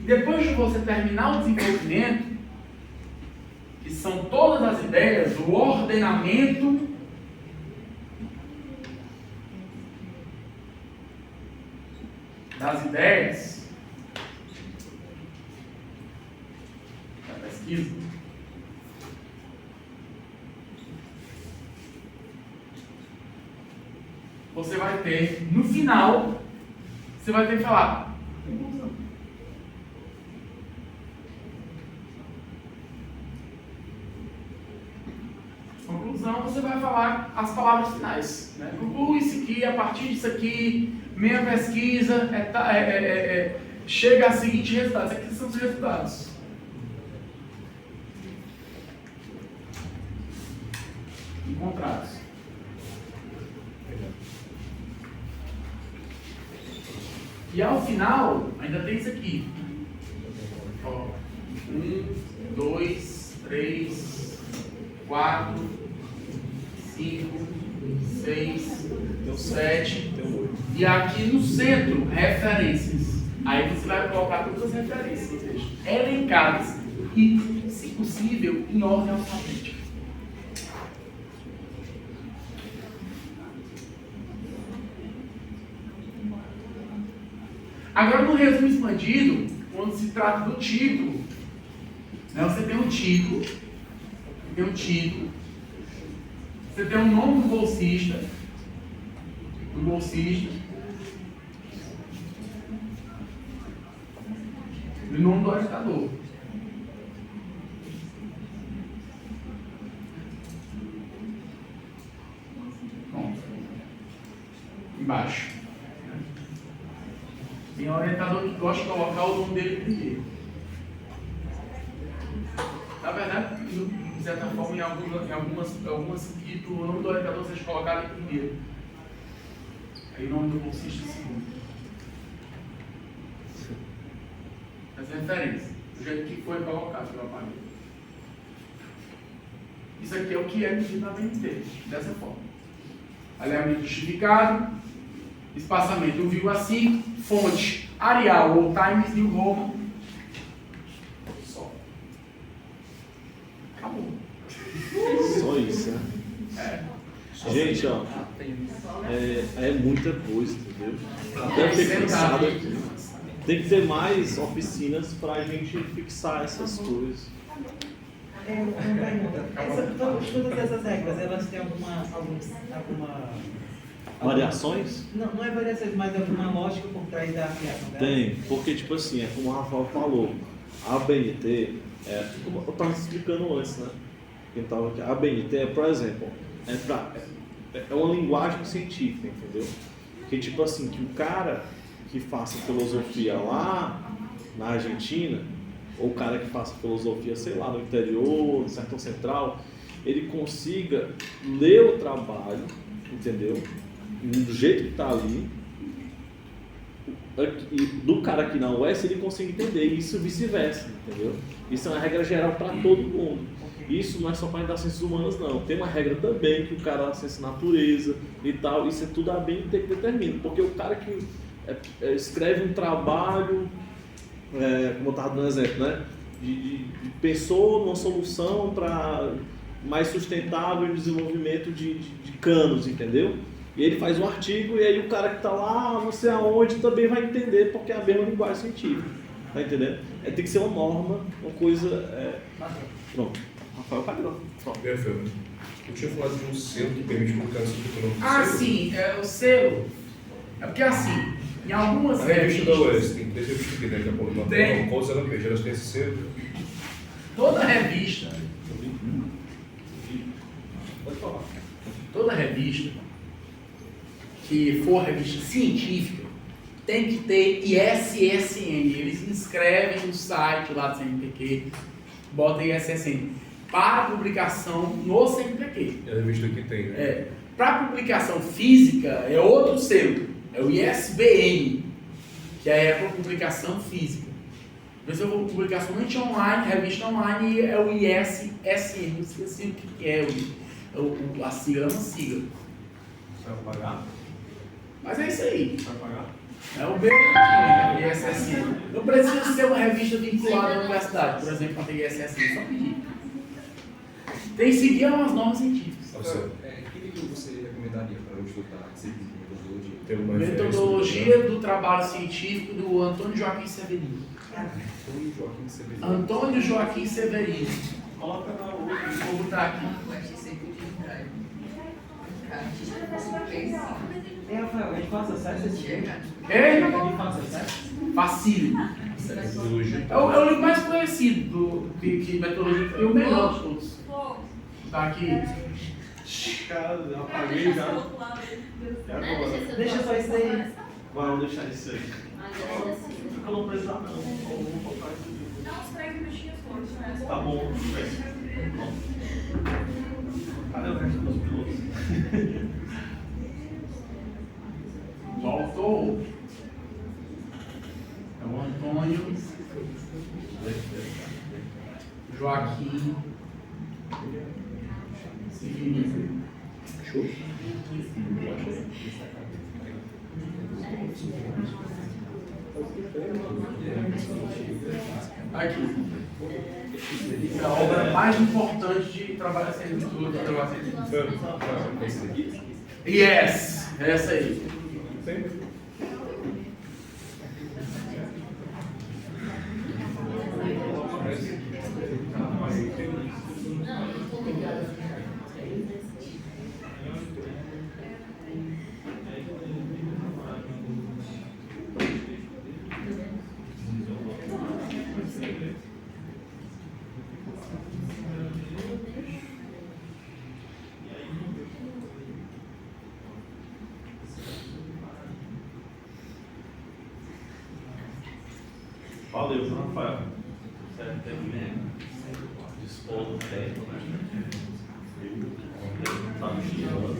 Depois de você terminar o desenvolvimento, que são todas as ideias, o ordenamento das ideias da pesquisa, você vai ter, no final, você vai ter que falar conclusão. Conclusão, você vai falar as palavras finais. Né? Conclui isso aqui, a partir disso aqui, minha pesquisa chega a seguinte resultado. Esses aqui são os resultados. Encontrados. E ao final, ainda tem isso aqui. Ó, 1, 2, 3, 4, 5, 6, 7. E aqui no centro, referências. Aí você vai colocar todas as referências no texto, elencadas e, se possível, em ordem alfabética. Agora, no resumo expandido, quando se trata do título, né, você tem um título, você tem o nome do bolsista, e o nome do orientador. Bom, embaixo. Tem um orientador que gosta de colocar o nome dele primeiro. Na verdade, de certa forma, em algumas que o nome do orientador seja colocado em primeiro. Aí o nome do bolsista em segundo. Essa é a referência, do jeito que foi colocado pela página. Isso aqui é o que é medido na BNT, dessa forma. Alinhamento justificado, espaçamento 1,5, fonte Arial ou Times New Roman. Só. Acabou.
Só isso, né? Gente, ó, é muita coisa, entendeu? Até eu fiquei cansado aqui. Tem que ter mais oficinas pra gente fixar essas coisas.
Uma pergunta. Todas essas regras, elas têm alguma
Variações?
Não é variações, mas alguma lógica por trás da criação delas?
Tem, porque tipo assim, é como o Rafael falou, a ABNT, como eu estava explicando antes, né? Quem tava aqui, a ABNT, por exemplo, é uma linguagem científica, entendeu? Que tipo assim, que o cara que faça filosofia lá na Argentina, ou o cara que faça filosofia, sei lá, no interior, no Sertão Central, ele consiga ler o trabalho, entendeu? Do jeito que está ali, do cara aqui na UES ele consegue entender, e isso vice-versa, entendeu? Isso é uma regra geral para todo mundo. Isso não é só para das ciências humanas, não. Tem uma regra também que o cara da ciência natureza e tal, isso é tudo a BNT que determina, porque o cara que escreve um trabalho, como eu estava dando exemplo, né? Pensou numa solução para mais sustentável e desenvolvimento de canos, entendeu? E ele faz um artigo e aí o cara que está lá, não sei aonde, também vai entender porque é a mesma linguagem científica. Tá entendendo? Tem que ser uma norma, uma coisa... Pronto. Rafael Padrão.
Perfeito. Eu tinha falado de um selo que permite publicar no circuito.
Ah, sim, o selo. É porque assim, em algumas
A revista da
revistas,
UES, tem 3 revistas aqui, né? Que é a
Tem.
Qual ela pede? Elas têm esse selo.
toda revista, que for revista científica, tem que ter ISSN. Eles inscrevem no site lá do CNPq, bota ISSN para publicação no CNPq.
E a revista aqui tem, né?
Para publicação física é outro selo, é o ISBN, que é para publicação física. Mas eu vou publicar somente online, revista online, é o ISSN, eu esqueci o que é a sigla, é uma sigla.
Você vai pagar?
Mas é isso aí.
Vai pagar?
É o BNT, ISSN. Não precisa ser uma revista vinculada à universidade, por exemplo, para ter ISSN, só pedir. Tem que seguir umas normas científicas.
Que livro você recomendaria para eu estudar esse tipo de metodologia?
Tem uma referência
Metodologia do trabalho científico do Antônio Joaquim Severino.
Antônio Joaquim Severino.
Antônio Joaquim Severino.
Coloca na
Vou botar aqui.
Rafael, a gente faz acesso a esse livro?
É?
A gente faz acesso?
Facílimo.
metodologia.
É o livro mais conhecido que metodologia e o melhor de todos. Tá aqui.
Cara, eu apaguei já.
Deixa só isso aí.
Vamos deixar isso aí. Eu não precisava não. Vamos botar isso aqui.
Não, os 3 minutinhos todos, né?
Tá bom. Cadê o resto dos pilotos?
O autor é o Antônio Joaquim Severino.
Show.
Aqui. É a obra mais importante de trabalho científico. Yes! É essa aí.
Valeu, viu, Rafael? Certo, tem dispor do tempo, né? Tá no estilo.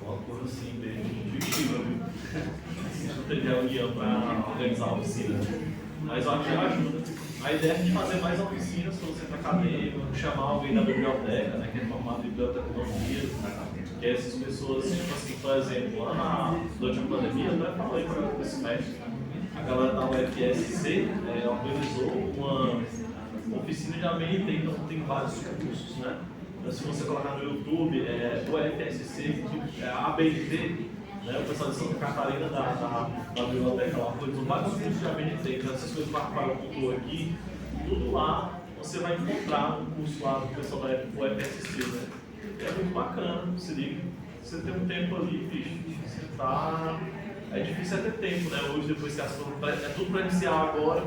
Uma coisa assim, bem intuitiva, viu? Não tem reunião para organizar a oficina. Mas eu acho que ajuda. A ideia é de fazer mais oficinas para o centro acadêmico, chamar alguém da biblioteca, né, que é formado em biblioteconomia, que é essas pessoas, tipo assim, por exemplo, lá durante a pandemia, eu até falei para esse mestre, a galera da UFSC organizou uma oficina de ABNT, então tem vários cursos, né? Então, se você colocar no YouTube, UFSC, ABNT, né? O pessoal de Santa Catarina da biblioteca lá organizou vários cursos de ABNT, então essas coisas que o Rafael contou aqui, tudo lá você vai encontrar no curso lá do pessoal da UFSC, né? É muito bacana, se liga. Você tem um tempo ali, bicho, você tá... É difícil ter tempo, né? Hoje, depois que as coisas... É tudo para iniciar agora,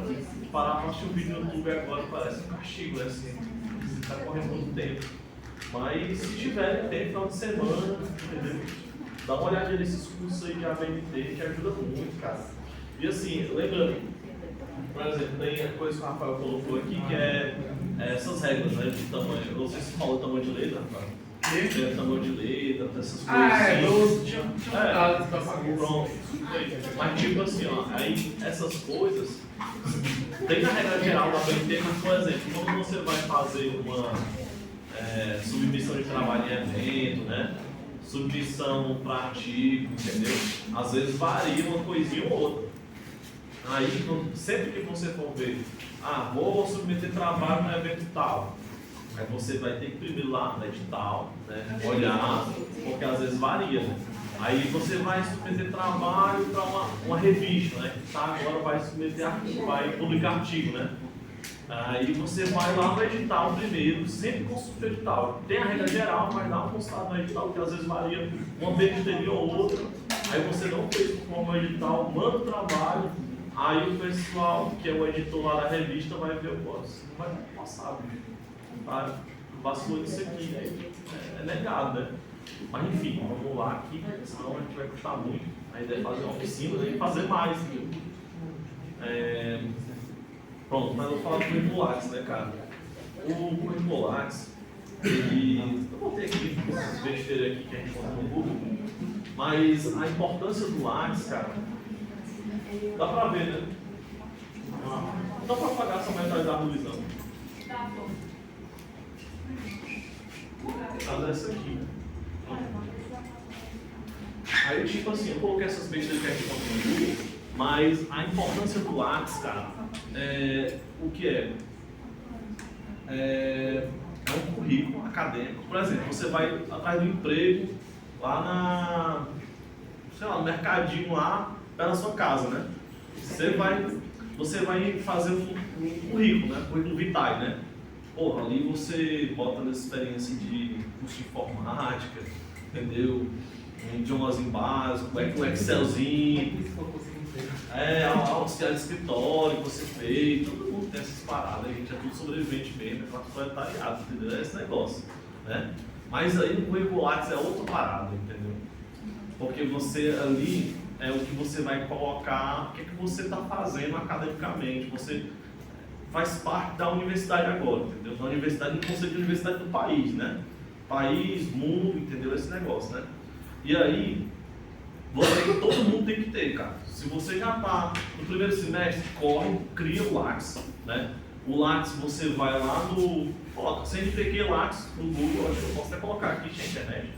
parar para assistir um vídeo no YouTube agora parece um castigo, né? Assim, você tá correndo muito tempo. Mas se tiver tempo, final de semana, entendeu? Dá uma olhadinha nesses cursos aí de ABNT que ajuda muito, cara. E assim, lembrando, por exemplo, tem a coisa que o Rafael colocou aqui que é essas regras, né? De tamanho. Eu não sei se falou tamanho de letra, Rafael. Tem tamanho de letra, essas coisas.
12 tinha dados pra fazer.
Pronto. Mas tipo assim, ó, aí essas coisas tem na regra geral da ABNT, mas por exemplo, quando você vai fazer uma submissão de trabalho em evento, né? Submissão para artigo, entendeu? Às vezes varia uma coisinha ou outra. Aí, sempre que você for ver, vou submeter trabalho no evento tal, Aí você vai ter que primeiro lá no edital, né, olhar, porque às vezes varia, né? Aí você vai submeter trabalho para uma revista, né? Que tá, agora vai submeter artigo, vai publicar artigo, né? Aí você vai lá no edital primeiro, sempre consulta o edital. Tem a regra geral, mas dá uma consultada no edital, que às vezes varia uma besteira ou outra. Aí você não fez conforme o edital, manda o trabalho. Aí o pessoal, que é o editor lá da revista, vai ver o negócio. Não vai passar, tá? Vacilou disso aqui, né? É negado, né? Mas enfim, vamos lá aqui, senão a gente vai custar muito. A ideia é fazer uma oficina e fazer mais. Pronto, mas eu vou falar do Currículo Lattes, né, cara? O Currículo Lattes, ele... Eu botei aqui essas besteiras aqui que a gente conta no Google, mas a importância do Lattes, cara, dá pra ver, né? Não dá pra pagar essa metade da luz, não. Mas essa aqui. Aí, tipo assim, eu coloquei essas besteiras que a gente conta no Google, mas a importância do Lattes, cara, o que é? É um currículo acadêmico. Por exemplo, você vai atrás do emprego lá no mercadinho lá, perto da sua casa, né? Você vai fazer um currículo, né? Currículo vitae, né? Porra, ali você bota nessa experiência de curso de informática, entendeu? Um idiomazinho básico, um Excelzinho, auxiliar de escritório que você fez, todo mundo tem essas paradas, a gente é tudo sobrevivente mesmo, é classe proletariado, entendeu? É esse negócio, né? Mas aí no Currículo Lattes é outra parada, entendeu? Porque você ali é o que você vai colocar, o que você está fazendo academicamente, você faz parte da universidade agora, entendeu? Da universidade, no conceito de universidade do país, né? País, mundo, entendeu? Esse negócio, né? E aí, todo mundo tem que ter, cara. Se você já está no primeiro semestre, corre, cria o Lattes, né? O Lattes você vai lá no... Coloca CNPq Lattes no Google, acho que eu posso até colocar aqui, tinha internet.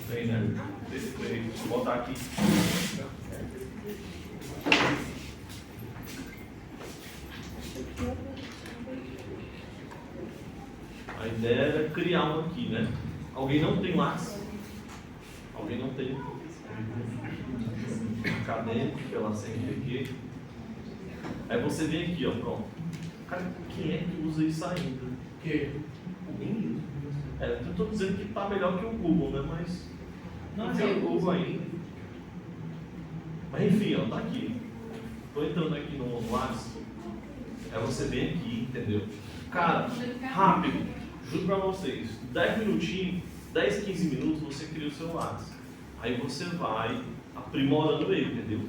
Tem, né? Vou botar aqui. A ideia era criar um aqui, né? Alguém não tem Lattes? Alguém não tem? Acadêmico, pela CNPq. Aí você vem aqui, ó, pronto. Cara, quem é que usa isso ainda?
Que?
Eu estou dizendo que está melhor que o Google, né? Mas não tem o Google ainda. Mas enfim, ó, tá aqui. Estou entrando aqui no Lattes. Aí você vem aqui, entendeu? Cara, rápido. Juro pra vocês. 10 minutinhos, 10, 15 minutos você cria o seu Lattes. Aí você vai aprimorando ele, entendeu?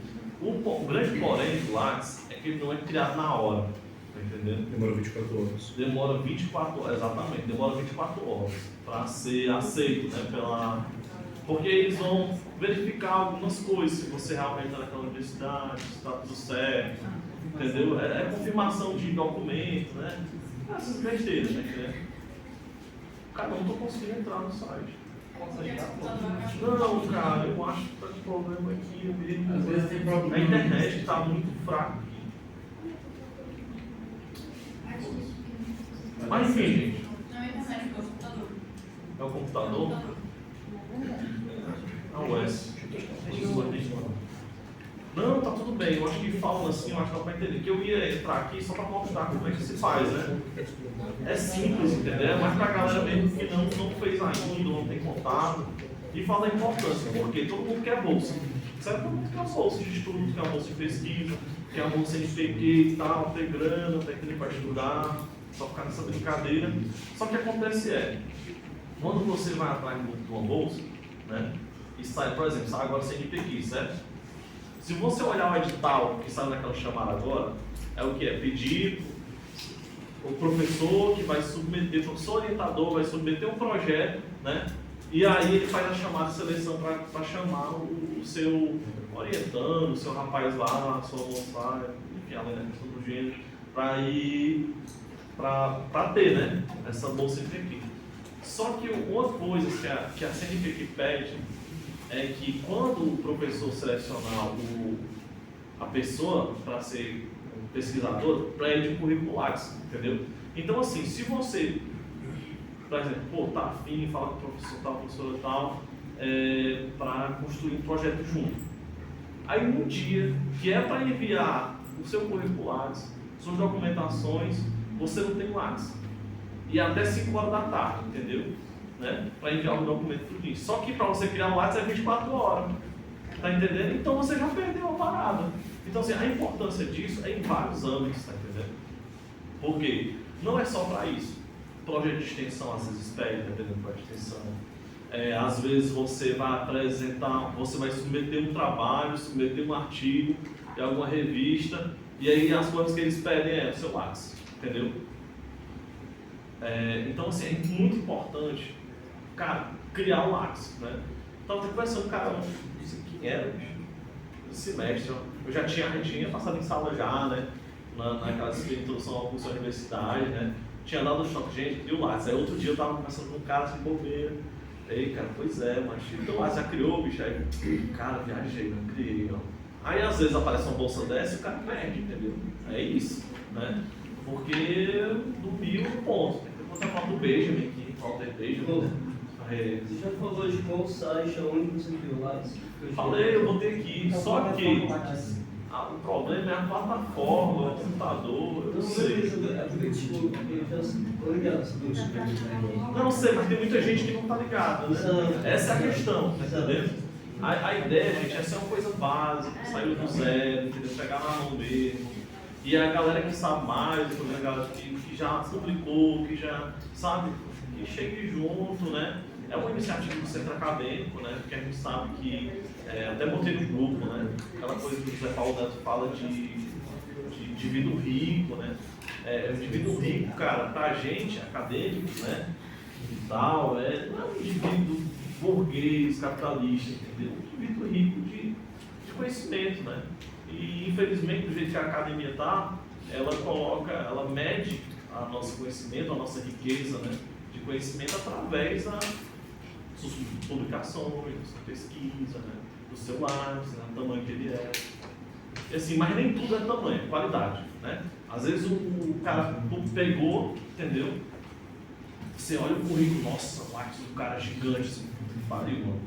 O grande porém do Lattes é que ele não é criado na hora, tá entendendo?
Demora 24 horas.
Demora 24 horas, exatamente, demora 24 horas para ser aceito, né, porque eles vão verificar algumas coisas, se você realmente está naquela universidade, se está tudo certo, entendeu? É confirmação de documento, né? Essas besteiras, né? Cara, não estou conseguindo entrar no site. Não, cara, eu acho que está com problema aqui mesmo.
Às vezes tem problema.
A internet está muito fraca aqui. Mas enfim, gente.
Não é internet, é o computador.
É o computador? O S. Não, tá tudo bem. Eu acho que falando assim, eu acho que dá pra entender. Que eu ia entrar aqui só pra mostrar como é que se faz, né? É simples, entendeu? Mas pra galera mesmo que não fez ainda, não tem contato. E fala da importância, porque todo mundo quer bolsa. Sabe, todo mundo quer bolsa de estudo, quer bolsa de pesquisa, quer bolsa de PQ e tal, ter grana, ter tempo pra estudar, só ficar nessa brincadeira. Só que acontece quando você vai atrás de uma bolsa, né? E sai, por exemplo, sai agora CNPq, certo? Se você olhar o edital que sai naquela chamada agora, é o que? É pedir o professor que vai submeter, o professor orientador vai submeter um projeto, né? E aí ele faz a chamada de seleção para chamar o seu orientando, o seu rapaz lá, a sua moça lá, enfim, além da questão do gênero, para ir para ter, né? Essa bolsa CNPq. Só que uma coisa que a CNPq pede é que quando o professor selecionar a pessoa para ser pesquisador, pede currículo Lattes, entendeu? Então assim, se você por exemplo, pô, tá afim, fala com o professor tal, professora tal, para construir um projeto junto. Aí um dia, que é para enviar o seu currículo Lattes, suas documentações, você não tem Lattes. E até 5 horas da tarde, entendeu? Né? Para enviar o documento tudo isso. Só que para você criar um Lattes é 24 horas. Tá entendendo? Então você já perdeu a parada. Então assim, a importância disso é em vários âmbitos, tá entendendo? Por quê? Não é só para isso. Projeto de extensão às vezes pede, dependendo da extensão. Às vezes você vai apresentar, você vai submeter um trabalho, submeter um artigo em alguma revista, e aí as coisas que eles pedem é o seu Lattes, entendeu? Então assim, é muito importante, cara, criar o Lattes, né? Então eu conversando com um cara, não sei quem era, semestre, eu já tinha passado em sala já, né? Naquela introdução ao curso da universidade, né? Tinha dado um choque, gente, criou o Lattes. Aí outro dia eu tava conversando com um cara assim, bobeira. Aí, cara, pois é, mas então o Lattes já criou, bicho. Aí, cara, viajei, não criei, ó. Aí às vezes aparece uma bolsa dessa e o cara perde, entendeu? É isso, né? Porque dormiu no ponto. Tem que botar a foto do Benjamin aqui, Walter Benjamin.
Você já falou de qual site, aonde você viu o Lattes?
Falei, eu botei aqui, só que o problema é a plataforma, o computador, eu sei. Não sei, mas tem muita gente que não está ligada, né? Essa é a questão, tá entendendo? A ideia, gente, é ser uma coisa básica, sair do zero, entendeu? Pegar na mão mesmo. E a galera que sabe mais, a galera que já publicou, que já sabe, que chegue junto, né? É uma iniciativa do centro acadêmico, né? Porque a gente sabe que, até botei no grupo, né? Aquela coisa que o José Paulo Neto fala de indivíduo rico, né? O indivíduo rico, cara, pra gente, acadêmicos, né? E tal, não é um indivíduo burguês, capitalista, entendeu? Um indivíduo rico de conhecimento, né? E infelizmente, do jeito que a academia tá, ela mede a nosso conhecimento, a nossa riqueza, né? De conhecimento através das suas publicações, da sua pesquisa, né? Do seu Lattes, né? Do tamanho que ele é. E assim, mas nem tudo é tamanho, é qualidade, né? Às vezes o cara pegou, entendeu? Você olha o currículo, nossa, o Lattes do cara é gigante, assim, pariu, mano.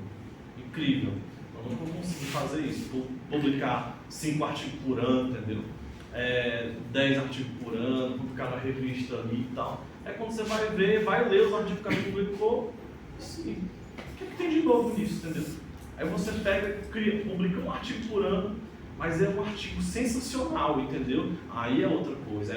Incrível. Eu não vou conseguir fazer isso, publicar 5 artigos por ano, entendeu? 10 artigos por ano, publicar na revista ali e tal. Quando você vai ver, vai ler os artigos que a gente publicou, sim, o que tem de novo nisso, entendeu? Aí você pega, publica um artigo por ano, mas é um artigo sensacional, entendeu? Aí é outra coisa,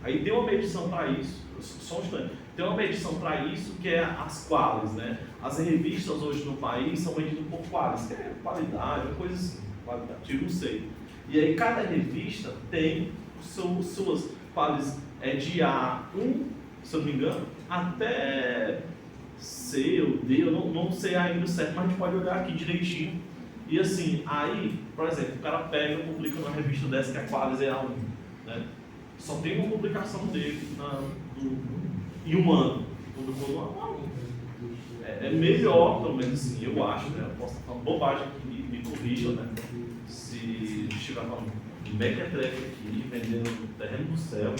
aí tem uma medição para isso, só um instante, tem uma medição para isso que é as qualis, né? As revistas hoje no país são medidas por qualis, que é qualidade, uma coisa assim, qualitativa, não sei. E aí cada revista tem suas qualis de A1, se eu não me engano, até C ou D, eu não sei ainda certo, mas a gente pode olhar aqui direitinho. E assim, aí, por exemplo, o cara pega e publica numa revista dessa que a qualis é A1, né? Só tem uma publicação dele em um ano, publicou no A1. É melhor, pelo menos assim, eu acho, né? Eu posso estar falando bobagem aqui, me corrijam, né? Se estiver falando mequetrefe aqui, vendendo terreno do céu,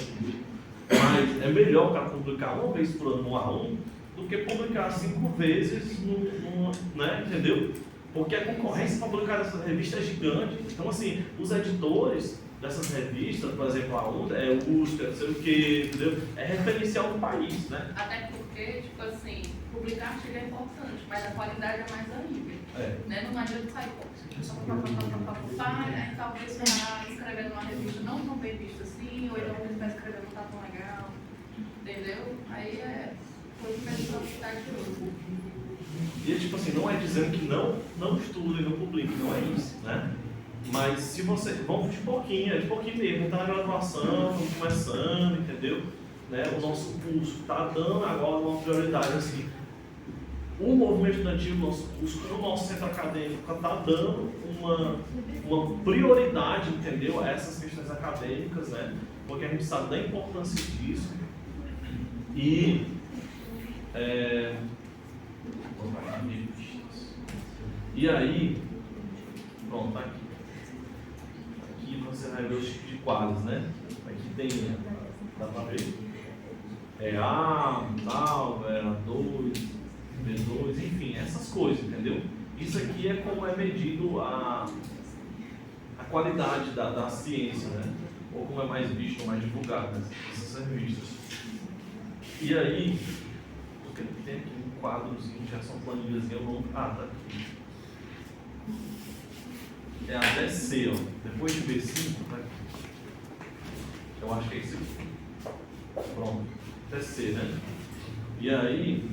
mas é melhor o cara publicar uma vez por ano no A1 do que publicar 5 vezes né? Entendeu? Porque a concorrência para publicar essas revistas é gigante. Então, assim, os editores dessas revistas, por exemplo, a USP, não sei o que, entendeu? É referencial do país, né?
Até porque, tipo assim, publicar artigo é importante, mas a qualidade é mais horrível. Né? Não adianta sair aí talvez está escrevendo uma revista não tão bem vista assim, ou então ele está escrevendo não está tão legal, entendeu? Aí é coisa que a gente vai ficar de novo.
E tipo assim, não é dizendo que não estuda e não publica, não é isso, né? Mas se você, vamos de pouquinho mesmo, está na graduação, estamos começando, entendeu? Né? O nosso curso está dando agora uma prioridade, assim, o movimento estudantil, o nosso curso, o nosso centro acadêmico está dando uma prioridade, entendeu? A essas questões acadêmicas, né? Porque a gente sabe da importância disso. E aí, pronto, tá aqui. Aqui você vai ver os tipos de quadros, né? Aqui tem, dá pra ver? é A, tal, é A2, B2, enfim, essas coisas, entendeu? Isso aqui é como é medido a qualidade da ciência, né? Ou como é mais visto, ou mais divulgado nessas revistas. E aí, porque tem aqui um quadrozinho, já são planilhas, eu não... Ah, tá aqui. É até C, ó. Depois de B5, tá aqui. Eu acho que é isso aqui. Pronto. Até C, né? E aí,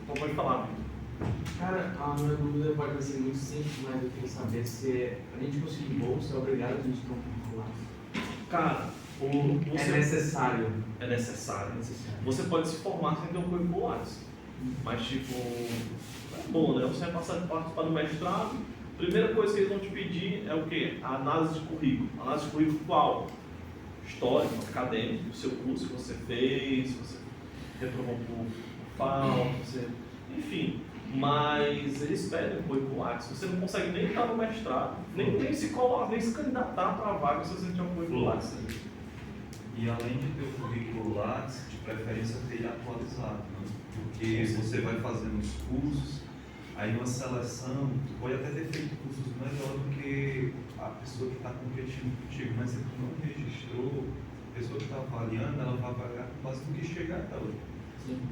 então pode falar, Vitor.
Cara, a minha dúvida pode ser muito simples, mas eu queria saber se a gente conseguir bolsa é obrigado a gente ter um currículo.
Cara,
É necessário.
É necessário. Você pode se formar sem ter um currículo Lattes. Mas, tipo, é bom, né? Você vai participar do mestrado. Primeira coisa que eles vão te pedir é o quê? A análise de currículo. Análise de currículo qual? Histórico, acadêmico, o seu curso que você fez, você reprovou por falta, você... Enfim. Mas eles pedem um currículo Lattes. Você não consegue nem estar no mestrado, nem se candidatar para a vaga se você não tiver um currículo Lattes.
E além de ter o currículo Lattes, de preferência ter ele atualizado, né? Porque você vai fazendo os cursos, aí numa seleção, tu pode até ter feito cursos melhor do que a pessoa que está competindo contigo, mas se tu não registrou, a pessoa que está avaliando, ela vai avaliar com base no que chegar dela.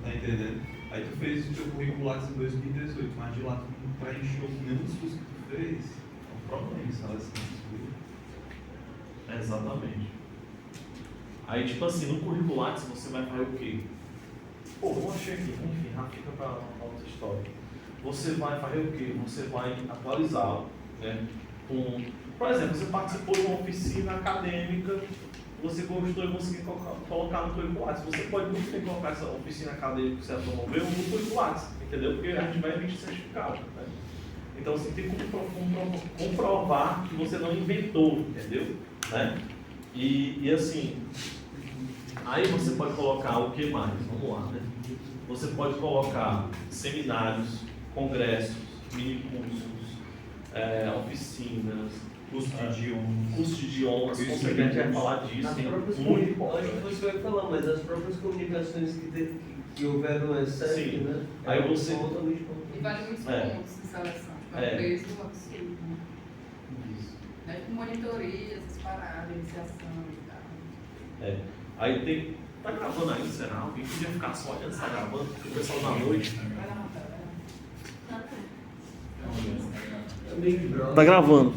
Tá entendendo? Aí tu fez o teu currículo Lattes em 2018, mas de lá tu não preencheu nenhum dos cursos que tu fez, é um problema em seleção.
Exatamente. Aí, tipo assim, no currículo Lattes você vai fazer o quê? Pô, vamos achar aqui, enfim, já fica para outra história. Você vai fazer o quê? Você vai atualizar, né? Por exemplo, você participou de uma oficina acadêmica, você gostou e conseguiu colocar no currículo Lattes. Você pode muito bem colocar essa oficina acadêmica que você promoveu no currículo Lattes, entendeu? Porque a gente vai emitir certificado, né? Então você tem que comprovar que você não inventou, entendeu? Né? E assim, aí você pode colocar o que mais? Vamos lá, né? Você pode colocar seminários, congressos, mini cursos, oficinas, curso de idiomas, com certeza a gente vai falar disso.
Acho que você vai falar, mas as próprias comunicações que houveram excesso,
Sim.
né?
Aí você...
E vale muitos pontos em seleção. Tipo, é um peso absurdo, né?
Isso.
Né? Tipo, monitoria, essas paradas, iniciação e tal.
Aí tem... Tá gravando aí, será? Alguém podia ficar só olhando se tá gravando, porque o pessoal da noite...
Vai lá,
Tá gravando.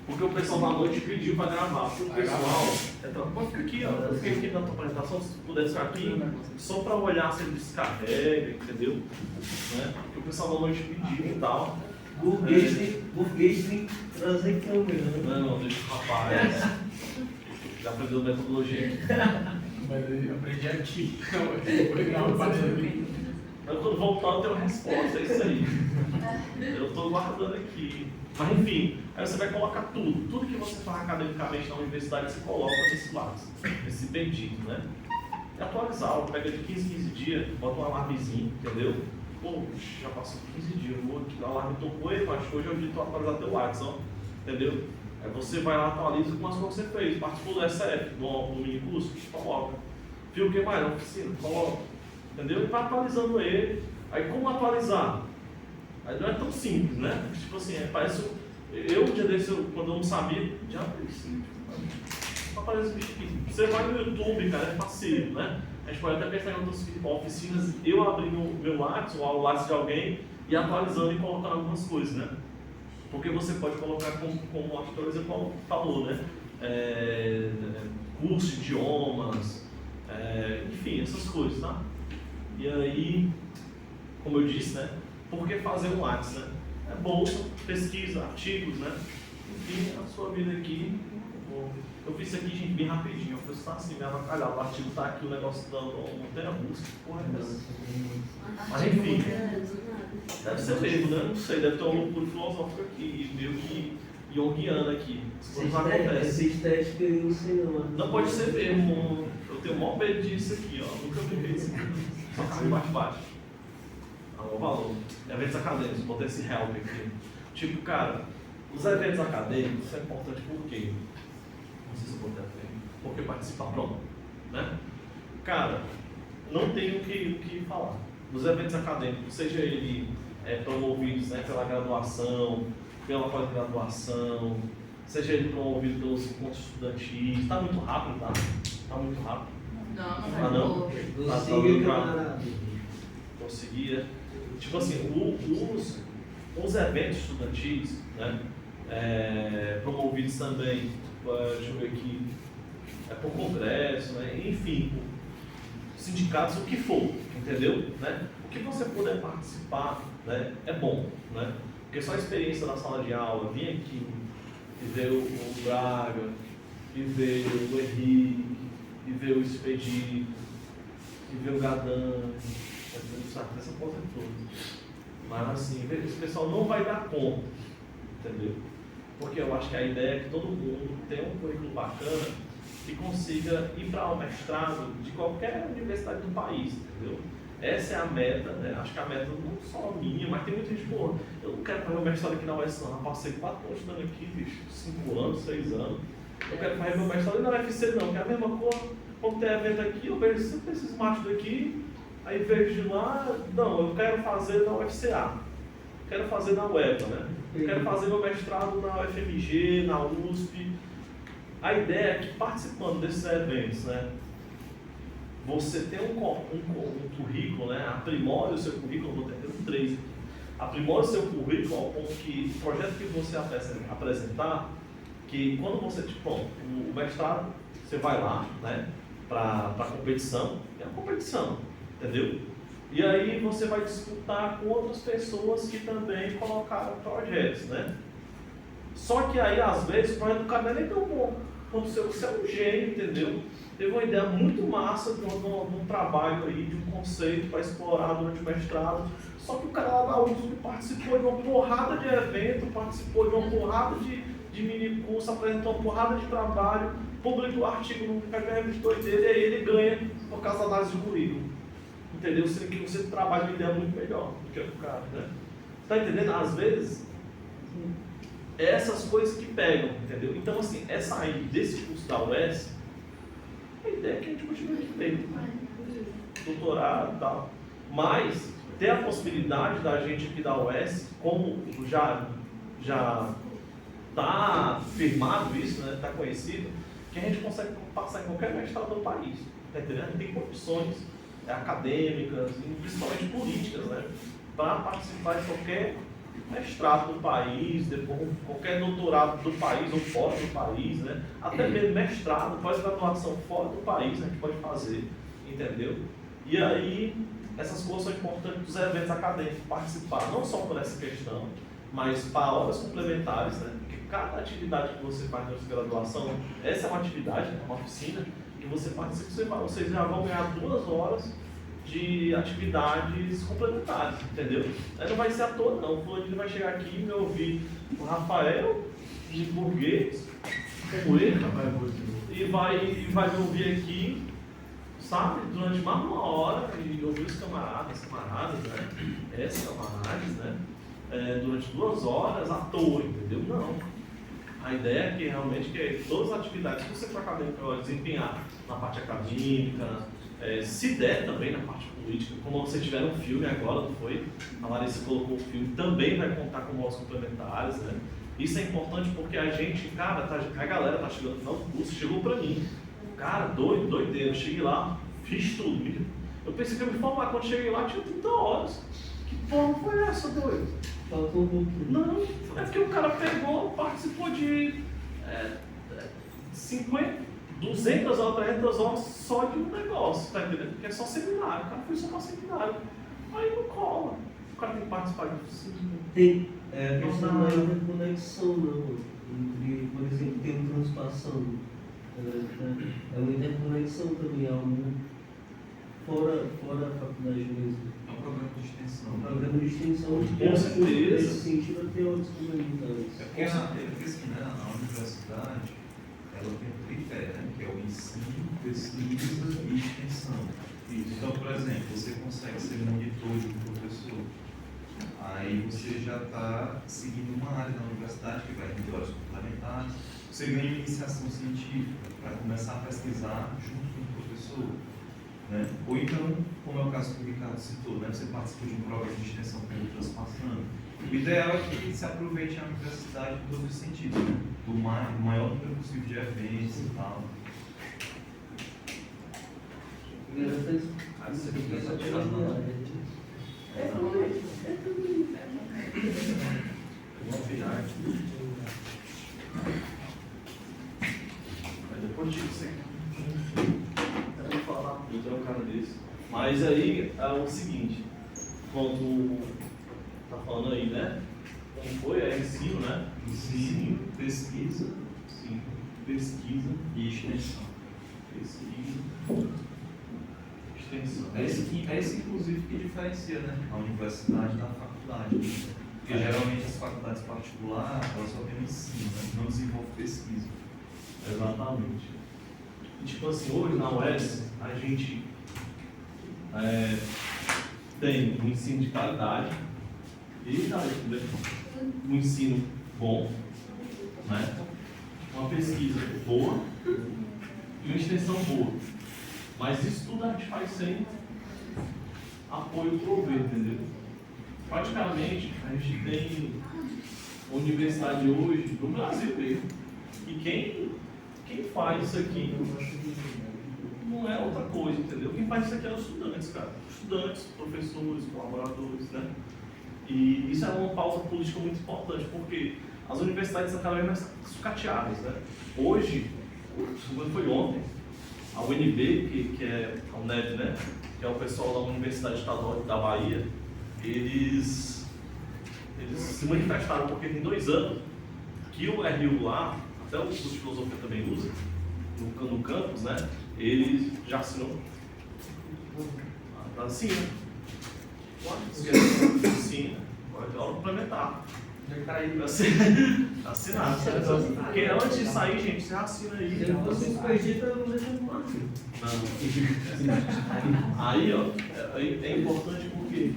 Porque o pessoal da noite pediu para gravar. Porque o pessoal. Pode ficar aqui, ó. Eu fiquei aqui na tua apresentação, se puder ficar aqui, só para olhar se ele descarrega, entendeu? Né? Porque o pessoal da noite pediu e tal.
Burguês tem que trazer câmera.
Não, deixa o rapaz. Já aprendeu metodologia.
Mas eu aprendi aqui. Depois não, eu
Eu quando voltar eu tenho uma resposta, é isso aí. Eu estou guardando aqui. Mas enfim, aí você vai colocar tudo que você faz academicamente na universidade, você coloca nesse lado, nesse bendito, né? E atualizar, pega de 15 dias, bota um alarmezinho, entendeu? Pô, já passou 15 dias, o alarme tocou, acho que hoje é o dia de tu atualizar teu WhatsApp, entendeu? Aí você vai lá, atualiza com as coisas que você fez, participou do SF, do mini curso, coloca. Viu o que mais? Na oficina, coloca. Entendeu? E vai atualizando ele. Aí como atualizar? Aí não é tão simples, né? Tipo assim, parece... Eu, um dia desse, quando eu não sabia, já assim, aparece bicho aqui. Você vai no YouTube, cara, é fácil, né? A gente pode até pensar em outras oficinas, eu abrindo o meu Lattes, ou o Lattes de alguém, e atualizando e colocando algumas coisas, né? Porque você pode colocar como a tutorial falou, né? Curso de idiomas, enfim, essas coisas, tá? E aí, como eu disse, né? Por que fazer um Lattes, né? É bolsa, pesquisa, artigos, né? Enfim, a sua vida aqui. Eu fiz isso aqui, gente, bem rapidinho. Eu fiz assim, me avacalhado. O artigo tá aqui, o negócio da montanha russa. Porra, é essa? Mas enfim, deve ser mesmo, né? Não sei, deve ter uma loucura filosófica aqui, meio que junguiana aqui. As coisas acontecem.
Essa estética eu não sei não.
Não pode ser mesmo. Eu tenho o maior medo disso aqui, ó. Nunca vi isso. Só cai baixo. Alô, valor. Eventos acadêmicos, botei esse help aqui. Tipo, cara, os eventos acadêmicos é importante por quê? Não sei se eu botei aqui. Porque participar, pronto. Né? Cara, não tenho o que falar. Nos eventos acadêmicos, seja ele promovidos, né, pela graduação, pela pós-graduação, seja ele promovido pelos encontros estudantis, está muito rápido, tá? Está muito rápido.
Não,
Ah, não?
Consiga, camarada.
Conseguia. Tipo assim, os eventos estudantis, né, promovidos também, deixa eu ver aqui, por congresso, né, enfim, sindicatos, o que for, entendeu? Né? O que você puder participar, né, é bom, né? Porque só a experiência na sala de aula, vir aqui e ver o Braga, e ver o Henrique, e ver o Expedito, e ver o Gadan, essa coisa toda. Mas assim, esse pessoal não vai dar conta, entendeu? Porque eu acho que a ideia é que todo mundo tenha um currículo bacana que consiga ir para o mestrado de qualquer universidade do país, entendeu? Essa é a meta, né? Acho que a meta não só minha, mas tem muita gente, pô, eu não quero fazer meu mestrado aqui na UES, não. Eu passei 4 anos estudando aqui, bicho, 5 anos, 6 anos. Eu quero fazer meu mestrado e na UFC não, que é a mesma coisa. Quando tem evento aqui, eu vejo sempre esses machos daqui, aí vejo de lá, não, eu quero fazer na UFCA, quero fazer na UEPA, né? Eu quero fazer meu mestrado na UFMG, na USP. A ideia é que participando desses eventos, né, você tem um currículo, né, aprimore o seu currículo, vou ter um 3. Aprimore o seu currículo ao ponto que o projeto que você apresentar, que quando você, tipo, o mestrado, você vai lá, né, para a competição, é uma competição, entendeu? E aí você vai disputar com outras pessoas que também colocaram projetos, né? Só que aí, às vezes, o projeto do cara não é nem tão bom quanto o seu. Você é um gênio, entendeu? Teve uma ideia muito massa de um trabalho aí, de um conceito para explorar durante o mestrado. Só que o cara lá da USP participou de uma porrada de evento, participou de uma porrada de mini curso, apresentou uma porrada de trabalho, publicou artigo no revista dele e aí ele ganha por causa da análise de currículo. Entendeu? Sendo que você trabalha uma ideia muito melhor do que o cara, né? Tá entendendo? Às vezes, essas coisas que pegam, entendeu? Então, assim, é sair desse curso da UES, a ideia é que a gente continue aqui dentro, né? Doutorado e tal. Mas, ter a possibilidade da gente aqui da UES, como já está firmado isso, né? Está conhecido, que a gente consegue passar em qualquer mestrado do país, tá entendendo? A gente tem condições acadêmicas e principalmente políticas, né, para participar de qualquer mestrado do país, depois qualquer doutorado do país ou fora do país, né, até mesmo mestrado, pós-graduação fora do país a gente pode fazer, entendeu? E aí essas coisas são importantes dos eventos acadêmicos, participar não só por essa questão, mas para horas complementares, né, porque cada atividade que você faz na sua graduação, essa é uma atividade, é uma oficina, que você participa, vocês já vão ganhar 2 horas de atividades complementares, entendeu? Aí não vai ser à toa não, o fulano vai chegar aqui e me ouvir o Rafael, de burguês, como ele, e vai me ouvir aqui, sabe, durante mais 1 hora, e ouvir os camaradas, né? Camaradas, né? Durante 2 horas à toa, entendeu? Não. A ideia é que realmente todas as atividades que você for acadêmico desempenhar na parte acadêmica, se der também na parte política, como você tiver um filme agora, não foi? A Larissa colocou o filme, também vai contar com horas complementares, né? Isso é importante porque a gente, cara, a galera tá chegando no final do curso, chegou pra mim, cara, doideiro, eu cheguei lá, fiz tudo. Eu pensei que eu ia me formar, quando cheguei lá tinha 30 horas. Que porra foi essa, doido?
Faltou um pouquinho.
Não, é porque o cara pegou, participou de 50, 200 horas, 300 horas só de um negócio, tá entendendo? Porque é só seminário, o cara foi só para seminário. Aí não cola. O cara tem que participar disso.
Tem a questão da interconexão, não. Entre, por exemplo, tem um transpassando. É uma interconexão também, algo fora a faculdade mesmo.
É um programa de extensão.
Um programa de extensão de
Com certeza.
nesse sentido até outros complementares.
É porque a universidade ela tem um tripé, né? Que é o ensino, pesquisa e extensão. Então, por exemplo, você consegue ser monitor de um professor. Aí você já está seguindo uma área da universidade que vai ter horas complementares. Você ganha iniciação científica para começar a pesquisar junto com o professor. né? Ou então, como é o caso que o Ricardo citou, né? Você participa de um programa de extensão com outras passando. O ideal é que se aproveite a universidade em todos os sentidos, né? Do maior número possível de eventos e tal.
Depois disso, eu vou falar, eu tenho um cara desse. Mas aí é o seguinte, quando tá falando aí, né? Como foi? É ensino, né? Ensino, pesquisa, sim, pesquisa e extensão. Pesquisa, extensão.
É esse inclusive que diferencia, né? A universidade da faculdade. Porque geralmente as faculdades particulares, elas só têm ensino, né? Não desenvolvem pesquisa.
Exatamente. E tipo assim, hoje na UES a gente tem um ensino de qualidade e um ensino bom, né? Uma pesquisa boa e uma extensão boa. Mas isso tudo a gente faz sem apoio do governo, entendeu? Praticamente a gente tem universidade hoje no Brasil mesmo. E quem faz isso aqui não é outra coisa, entendeu? Quem faz isso aqui é os estudantes, cara. Estudantes, professores, colaboradores, né? E isso é uma pauta política muito importante, porque as universidades são cada vez mais sucateadas, né? Hoje, foi ontem, a UNB, que é a UNEB, né? Que é o pessoal da Universidade Estadual da Bahia, eles se manifestaram porque tem 2 anos que o RU lá, até o curso de filosofia também usa, no campus, né? Ele já assinou. Assina. Assina. Pode complementar. Assinar. Porque antes de sair, gente, você assina aí.
Se eu fosse escolhido, eu não deixo de marcar.
Aí, ó, é importante porque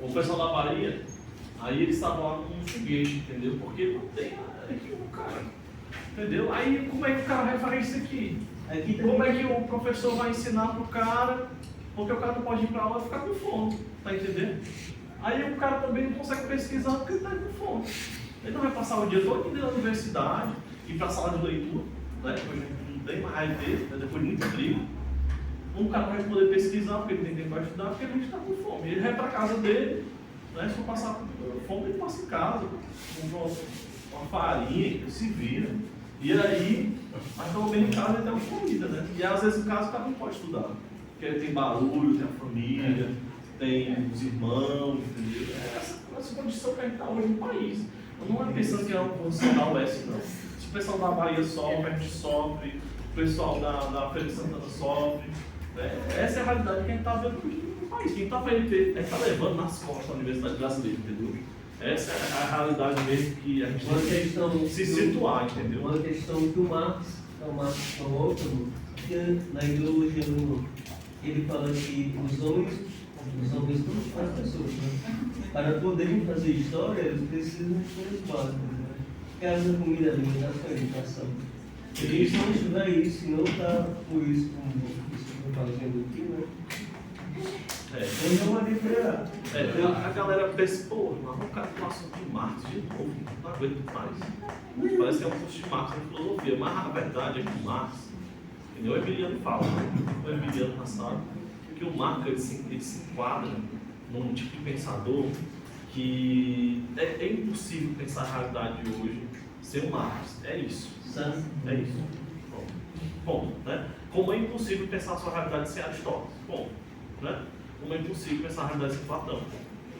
o pessoal da Bahia, aí eles estavam lá com um foguete, entendeu? Porque não tem aqui um cara, entendeu? Aí como é que o cara vai fazer isso aqui? Como é que o professor vai ensinar pro cara? Porque o cara não pode ir pra aula e ficar com fome, tá entendendo? Aí o cara também não consegue pesquisar porque ele tá com fome. Ele não vai passar o dia todo dentro da universidade, ir pra sala de leitura, né? Depois não tem mais raiva dele, né? Depois de muito frio. O cara vai poder pesquisar porque ele tem tempo para estudar, porque a gente está com fome. Ele vai para casa dele, né? Se for passar fome, ele passa em casa, compra uma farinha, ele se vira. E aí, mas pelo menos em casa ele tem uma comida, né? E às vezes em casa o cara não pode estudar, porque ele tem barulho, tem a família, tem os irmãos, entendeu? É essa condição que a gente está hoje no país. Eu não é pensando que é uma condição da UES, não. Se o pessoal da Bahia sofre, a gente sofre, o pessoal da Feira de Santana sofre. Essa é a realidade que a gente está vendo no país. Quem está tá levando nas costas a Universidade Brasileira, entendeu? Essa é a realidade mesmo que a gente tem que se situar, entendeu?
Uma questão que o Marx coloca, que na ideologia do ele fala que os homens não as pessoas, né? Para poderem fazer história, eles precisam de coisas básicas, né? Casa, comida, alimentação, educação. E se não estudar isso, não está por isso como vocês estão fazendo aqui, né? Então não vai liberar.
A galera pensa, pô, mas o cara tem um assunto de Marx de novo, não aguento mais. Parece que é um curso de Marx na filosofia, mas a verdade é que o Marx, que nem o Emiliano fala, o Emiliano passado, que o Marx ele se enquadra num tipo de pensador que é impossível pensar a realidade de hoje sem o Marx. É isso. É isso. Ponto. Né? Como é impossível pensar a sua realidade sem Aristóteles. Ponto. Né? Como é impossível pensar a realidade sem Platão.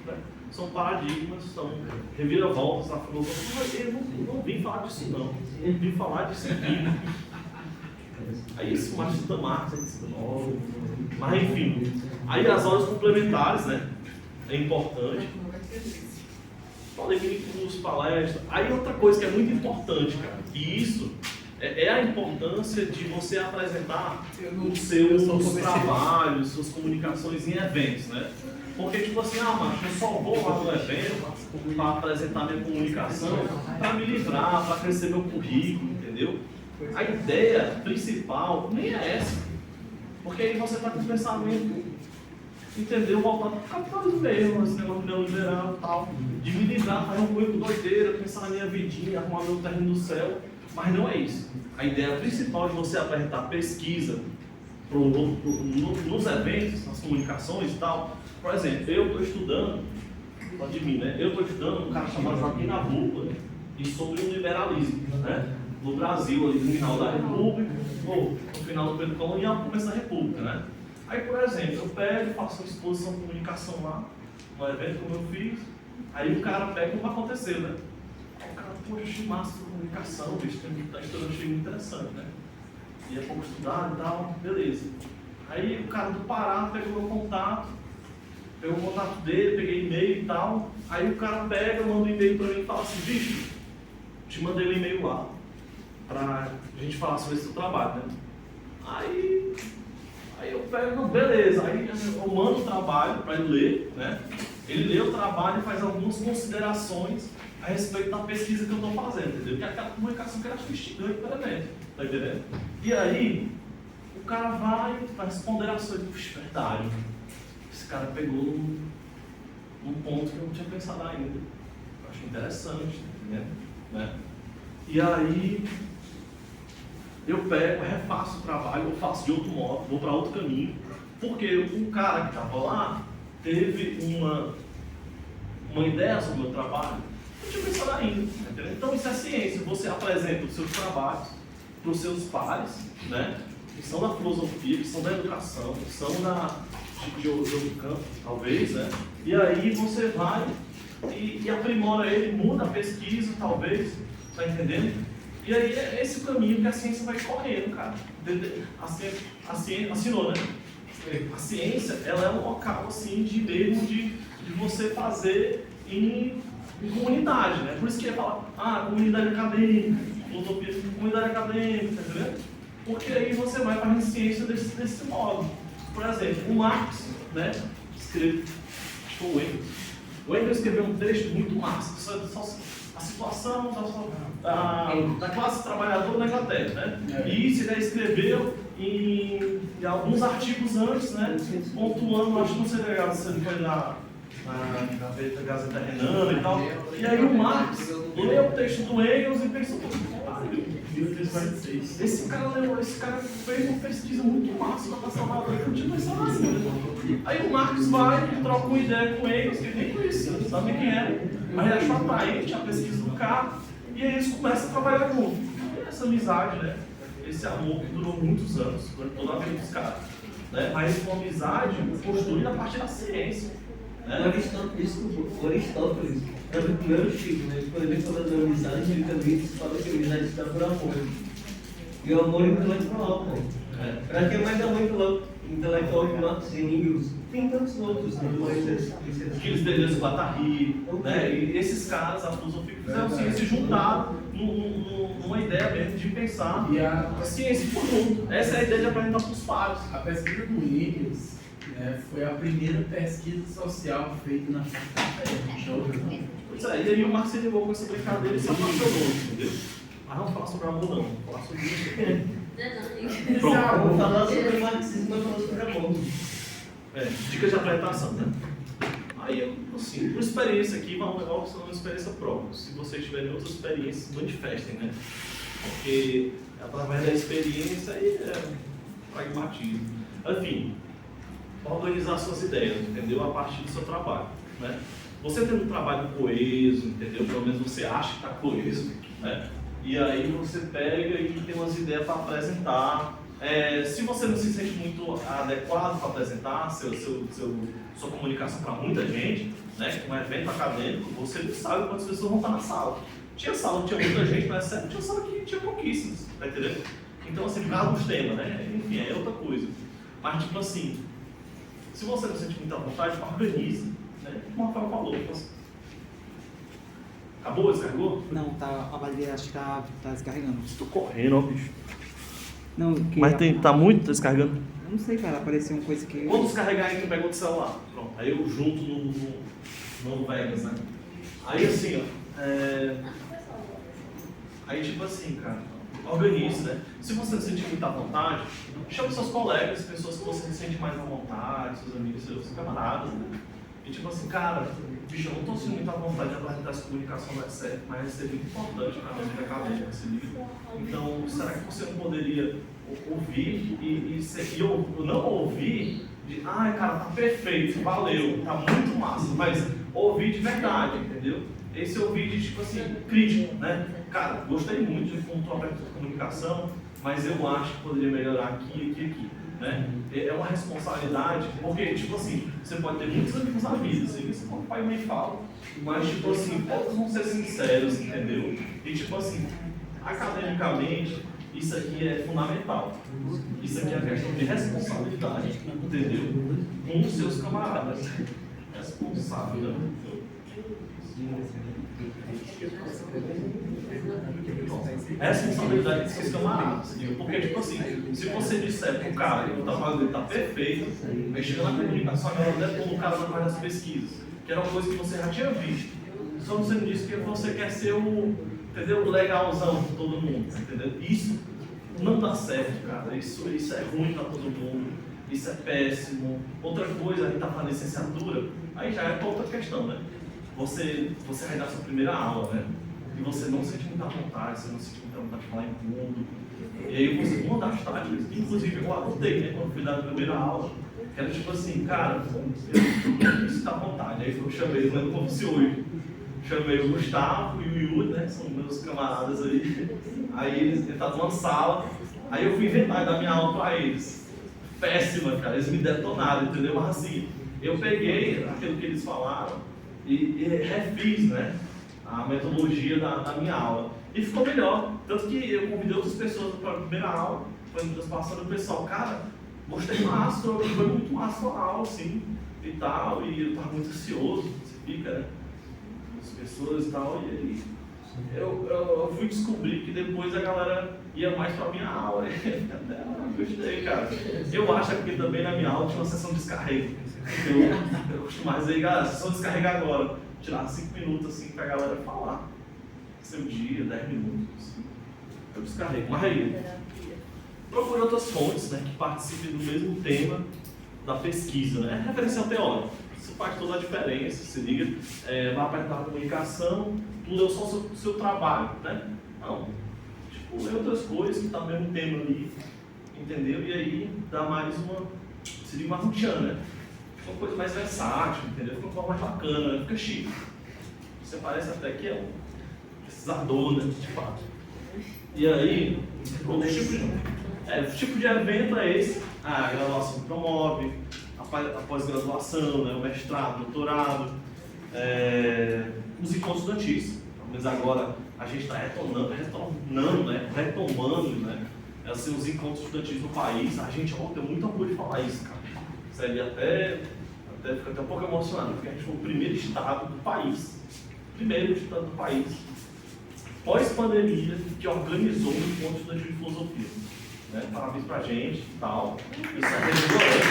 Né? São paradigmas, são reviravoltas na filosofia. Eu não vim falar disso, não. Eu vim falar de seguir. Aí esse Marx da Marx, mas enfim. Aí as aulas complementares, né? É importante. Falei curso, palestras. Aí outra coisa que é muito importante, cara, e isso é a importância de você apresentar os seus trabalhos, suas comunicações em eventos, né? Porque tipo assim, macho, eu só vou lá no evento para apresentar minha comunicação, para me livrar, para crescer meu currículo, entendeu? A ideia principal nem é essa. Porque aí você está com o pensamento, entendeu, voltado para o capitalismo mesmo, esse negócio neoliberal e tal, de me livrar, fazer um currículo doideira, pensar na minha vidinha, arrumar meu terreno do céu, mas não é isso. A ideia principal de você apresentar pesquisa nos eventos, nas comunicações e tal, por exemplo, eu estou estudando, pode mim, né? Eu estou estudando um cara chamado Joaquim Nabuco, né? E sobre o liberalismo, né? No Brasil, ali no final da República, ou no final do período colonial, no começo da República, né? Aí, por exemplo, eu pego, faço uma exposição de comunicação lá, no evento como eu fiz, aí o cara pega como aconteceu, né? Aí o cara, poxa, achei massa a comunicação, bicho, tá estudando, achei muito interessante, né? E é pouco estudado e tal, beleza. Aí o cara do Pará pegou meu contato, pegou o contato dele, peguei e-mail e tal, aí o cara pega, manda um e-mail pra mim e fala assim, bicho, te mandei um e-mail lá, pra gente falar sobre esse seu trabalho, né? Aí eu pego, não, beleza, aí eu mando o trabalho para ele ler, né? Ele lê o trabalho e faz algumas considerações a respeito da pesquisa que eu estou fazendo, entendeu? Que é aquela comunicação que era instigante para evento, tá entendendo? E aí, o cara vai e faz ponderações, puxa, verdade, esse cara pegou num ponto que eu não tinha pensado ainda, eu acho interessante, né? E aí, eu pego, refaço o trabalho, eu faço de outro modo, vou para outro caminho, porque um cara que estava lá teve uma ideia sobre o meu trabalho, não tinha pensado ainda, entendeu? Então isso é ciência, você apresenta os seus trabalhos para os seus pares, né? Que são da filosofia, que são da educação, que são de outro campo, talvez, né? E aí você vai e aprimora ele, muda a pesquisa, talvez, tá entendendo? E aí é esse o caminho que a ciência vai correndo, cara. A ciência assinou, né? A ciência, ela é um local, assim, de você fazer em comunidade, né? Por isso que ele fala, comunidade acadêmica, filosofia, comunidade acadêmica, tá entendeu? Porque aí você vai fazendo ciência desse modo. Por exemplo, o Marx, né? Escreve, acho que foi o Engels. O Engels escreveu um texto muito massa, a situação da classe trabalhadora na Inglaterra, né? E isso ele já escreveu em alguns artigos antes, né? Pontuando, acho que não sei se ele foi na Gazeta Renana e tal. E aí o Marx leu o texto do Engels e pensou, esse cara fez uma pesquisa muito massa para passar uma coisa que eu não tinha pensado ainda. Aí o Marx vai e troca uma ideia com o Engels, que ele nem conhecia, não sabia quem era, mas ele achou atraente a pesquisa do cara, e aí eles começam a trabalhar junto. E essa amizade, né? Esse amor que durou muitos anos, durante toda a vida dos caras. Né? Mas uma amizade construída a partir da ciência. Né?
Aristóteles é o primeiro Chico, né? Quando ele fala da amizade, ele também fala que a amizade está por amor. E o amor intelectual, pô. Para que mais amor intelectual que Marx e Engels? Tem tantos outros, né?
Gilles Deleuze, Guattari, né? E esses caras, a filosofia, fizeram se juntar numa ideia mesmo de pensar a ciência em conjunto. Essa é a ideia de apresentar para os pares.
A pesquisa do Engels, né, foi a primeira pesquisa social feita na face da Terra.
Pois é, e aí o Marx se ligou com essa brincadeira e se apaixonou, entendeu? Mas não vamos falar sobre amor, não. Vamos falar sobre isso.
Pronto, vou falar sobre marxismo, mas falar sobre amor.
Dicas de apresentação, né? Aí eu, assim, por experiência aqui, vamos levar uma experiência própria. Se vocês tiverem outras experiências, manifestem, né? Porque através da experiência aí é pragmatismo. Enfim, organizar suas ideias, entendeu? A partir do seu trabalho, né? Você tendo um trabalho coeso, entendeu? Pelo menos você acha que está coeso, né? E aí você pega e tem umas ideias para apresentar. Se você não se sente muito adequado para apresentar sua comunicação para muita gente, né? Um evento acadêmico, você não sabe quantas pessoas vão estar na sala. Tinha sala que tinha muita gente, mas certo, tinha sala que tinha pouquíssimas, tá entendendo? Então, assim, por causa dos temas, né? Enfim, é outra coisa. Mas, tipo assim, se você não sente muita vontade, organize, né? Como o Rafael falou, acabou? Descarregou?
Não, tá, a bateria acho que tá descarregando.
Estou correndo, ó, bicho.
Não, que
Mas tá muito descarregando?
Eu não sei, cara, apareceu uma coisa que...
Quando descarregar aí, tu pega outro celular. Pronto, aí eu junto no Vegas, né? Aí assim, ó. Aí tipo assim, cara, organize, né? Se você se sentir muito à vontade, chame seus colegas, pessoas que você se sente mais à vontade, seus amigos, seus camaradas, né? E tipo assim, cara, bicho, eu não tô sentindo muito à vontade de apresentar essa comunicação vai ser, mas vai ser muito importante na minha vida acadêmica esse livro. Então, será que você não poderia ouvir e eu não ouvir de, ai, cara, tá perfeito, valeu, tá muito massa, mas ouvir de verdade, entendeu? Esse ouvir de, tipo assim, crítico, né? Cara, gostei muito de como tu apresenta a comunicação, mas eu acho que poderia melhorar aqui, aqui, aqui, né? É uma responsabilidade, porque, tipo assim, você pode ter muitos amigos na vida, assim, isso como o pai e mãe falam, mas, tipo assim, poucos vão ser sinceros, entendeu? E, tipo assim, academicamente, isso aqui é fundamental. Isso aqui é a questão de responsabilidade, entendeu? Com os seus camaradas. Responsável, né? Responsabilidade dos seus camaradas. Porque, tipo assim, se você disser pro cara que o trabalho dele tá perfeito, aí chega na comunicação, agora deve pôr o cara na parte das pesquisas, que era uma coisa que você já tinha visto. Só você não disse que você quer ser o, entendeu? O legalzão de todo mundo, entendeu? Isso não dá certo, cara. Isso é ruim pra todo mundo. Isso é péssimo. Outra coisa, a gente tá falando de licenciatura, aí já é pra outra questão, né? Você vai dar sua primeira aula, né? E você não sente muita vontade, você não sente muita vontade de falar em público. E aí você, uma das táticas, inclusive eu adotei, né? Quando fui dar a primeira aula, que era tipo assim, cara, eu isso dá vontade. Aí eu chamei, eu lembro como se hoje. Chamei o Gustavo e o Yuri, né? São meus camaradas aí. Aí eles estavam numa sala, aí eu fui inventar e dar minha aula pra eles. Péssima, cara, eles me detonaram, entendeu? Mas assim, eu peguei aquilo que eles falaram e refiz, né? A metodologia da minha aula. E ficou melhor. Tanto que eu convidei outras pessoas para a primeira aula, foi passando o pessoal, cara, gostei massa, foi muito massa a aula, assim, e tal, e eu estava muito ansioso, você fica, né? As pessoas e tal, e aí eu fui descobrir que depois a galera ia mais pra minha aula. Eu gostei, cara. Eu acho que também na minha aula tinha uma sessão de descarrego. Eu costumo dizer, galera, sessão de descarrego agora. Tirar 5 minutos assim pra galera falar. Seu dia, 10 minutos. Assim. Eu descarrego. Mas aí, procure outras fontes, né, que participem do mesmo tema da pesquisa, né? Referencial teórico. Isso faz toda a diferença, se liga. Vai apertar a comunicação, tudo é só o seu trabalho, né? Não. Tipo, lê outras coisas que tá no mesmo tema ali, entendeu? E aí dá mais uma, seria uma rotina, né? Fica uma coisa mais versátil, entendeu? Fica uma forma mais bacana, fica chique. Você parece até que é um pesquisador, né? De fato. E aí, o tipo de evento é esse. A graduação promove, a pós-graduação, né? O mestrado, o doutorado, os encontros estudantis. Mas agora a gente está retomando, né? Assim, os encontros estudantis no país. A gente, tem muito orgulho de falar isso, cara. Seria até fica até um pouco emocionado, porque a gente foi o primeiro estado do país, pós-pandemia, que organizou um encontro estudantil de filosofia. Né? Parabéns pra gente e tal. Isso é revigorante.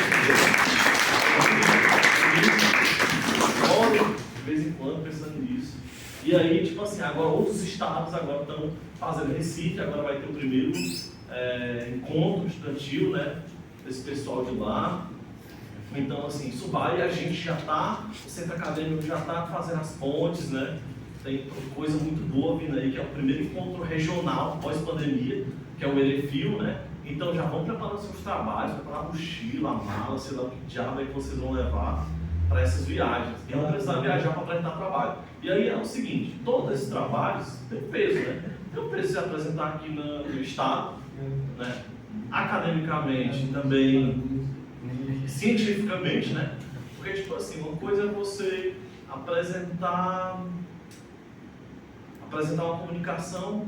De vez em quando pensando nisso. E aí, tipo assim, agora outros estados agora estão fazendo Recife, agora vai ter o primeiro encontro estudantil, né? Desse pessoal de lá. Então, assim, isso vai e a gente já está, o centro acadêmico já está fazendo as pontes, né? Tem coisa muito boa vindo aí, que é o primeiro encontro regional pós-pandemia, que é o Erefil, né? Então já vão preparando seus trabalhos, preparar a mochila, a mala, sei lá o que diabo é que vocês vão levar para essas viagens. E não precisar viajar para apresentar trabalho. E aí é o seguinte, todos esses trabalhos têm peso, né? Eu preciso apresentar aqui no estado, né? Academicamente, também cientificamente, né? Porque, tipo assim, uma coisa é você apresentar uma comunicação